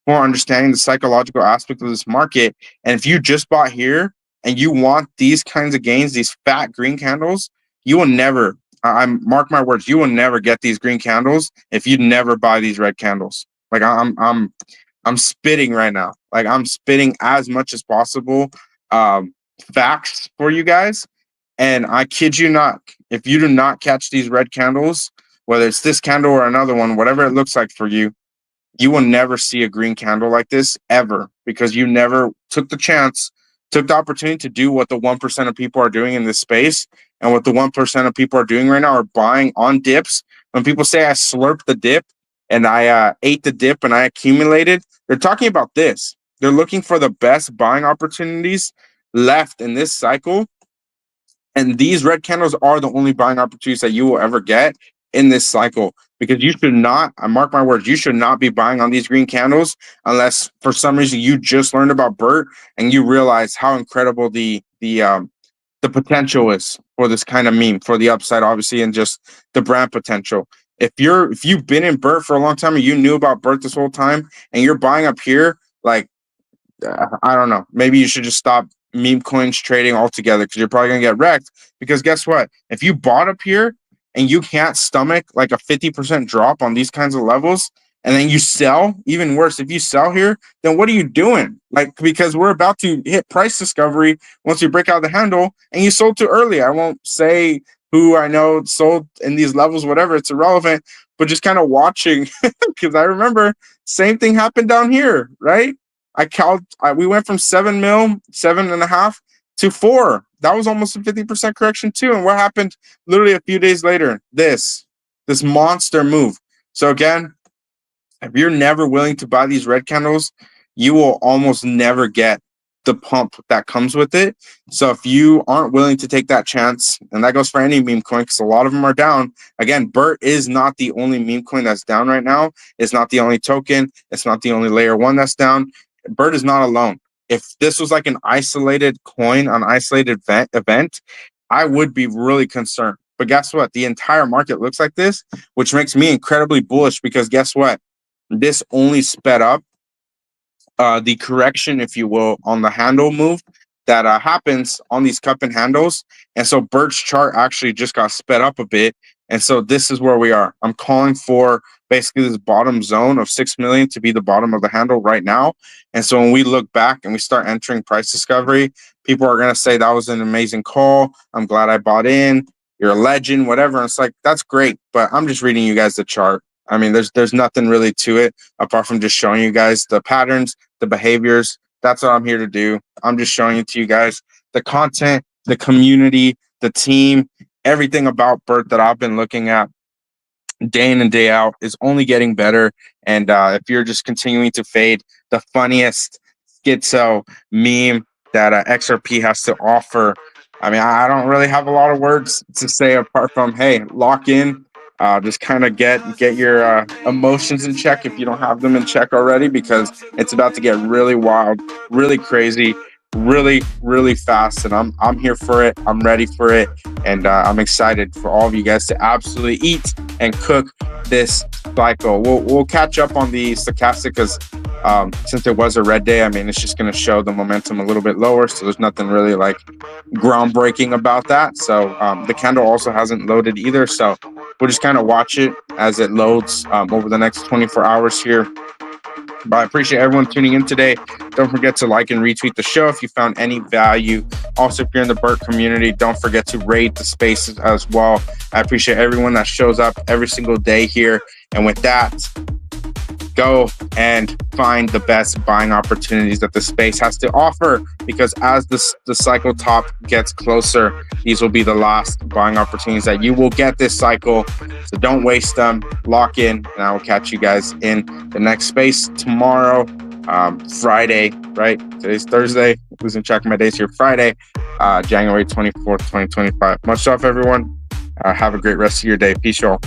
for understanding the psychological aspect of this market. And if you just bought here and you want these kinds of gains, these fat green candles, you will never, I mark my words, you will never get these green candles if you never buy these red candles. Like I'm spitting right now. Like I'm spitting as much as possible facts for you guys. And I kid you not, if you do not catch these red candles, whether it's this candle or another one, whatever it looks like for you, you will never see a green candle like this ever, because you never took the chance, took the opportunity to do what the 1% of people are doing in this space. And what the 1% of people are doing right now are buying on dips. When people say I slurped the dip and I ate the dip and I accumulated, they're talking about this. They're looking for the best buying opportunities left in this cycle. And these red candles are the only buying opportunities that you will ever get in this cycle, because you should not, I mark my words, you should not be buying on these green candles unless for some reason you just learned about Bert and you realize how incredible the potential is for this kind of meme, for the upside, obviously, and just the brand potential. If you've been in Bert for a long time and you knew about Bert this whole time and you're buying up here, like I don't know. Maybe you should just stop meme coins trading altogether, because you're probably gonna get wrecked. Because guess what? If you bought up here and you can't stomach like a 50% drop on these kinds of levels, and then you sell, even worse, if you sell here, then what are you doing? Like, because we're about to hit price discovery once we break out the handle, and you sold too early. I won't say who I know sold in these levels, whatever, it's irrelevant, but just kind of watching, because I remember same thing happened down here, right? We went from 7 mil, 7.5 to 4. That was almost a 50% correction too. And what happened literally a few days later? This monster move. So again, if you're never willing to buy these red candles, you will almost never get the pump that comes with it. So if you aren't willing to take that chance, and that goes for any meme coin, because a lot of them are down. Again, Bert is not the only meme coin that's down right now. It's not the only token. It's not the only layer one that's down. Bert is not alone. If this was like an isolated coin, an isolated event, I would be really concerned. But guess what? The entire market looks like this, which makes me incredibly bullish, because guess what? This only sped up the correction, if you will, on the handle move that happens on these cup and handles. And so Bert's chart actually just got sped up a bit. And so this is where we are. I'm calling for basically this bottom zone of 6 million to be the bottom of the handle right now. And so when we look back and we start entering price discovery, people are going to say that was an amazing call. I'm glad I bought in. You're a legend, whatever. And it's like, that's great. But I'm just reading you guys the chart. I mean, there's nothing really to it apart from just showing you guys the patterns, the behaviors. That's what I'm here to do. I'm just showing it to you guys, the content, the community, the team, everything about Bert that I've been looking at day in and day out is only getting better. And if you're just continuing to fade the funniest schizo meme that XRP has to offer, I mean, I don't really have a lot of words to say apart from, hey, lock in. Just kind of get your emotions in check if you don't have them in check already, because it's about to get really wild, really crazy, really, really fast. And I'm here for it. I'm ready for it. And I'm excited for all of you guys to absolutely eat and cook this cycle. We'll catch up on the stochastic, because since it was a red day, I mean, it's just going to show the momentum a little bit lower. So there's nothing really like groundbreaking about that. So the candle also hasn't loaded either. So we'll just kind of watch it as it loads over the next 24 hours here. But I appreciate everyone tuning in today. Don't forget to like and retweet the show if you found any value. Also, if you're in the Bert community, don't forget to rate the spaces as well. I appreciate everyone that shows up every single day here. And with that, go and find the best buying opportunities that the space has to offer, because as the cycle top gets closer, these will be the last buying opportunities that you will get this cycle. So don't waste them. Lock in, and I will catch you guys in the next space tomorrow. Friday, right? Today's Thursday. Losing track of my days here. Friday, January 24th, 2025. Much love, everyone. Have a great rest of your day. Peace, y'all.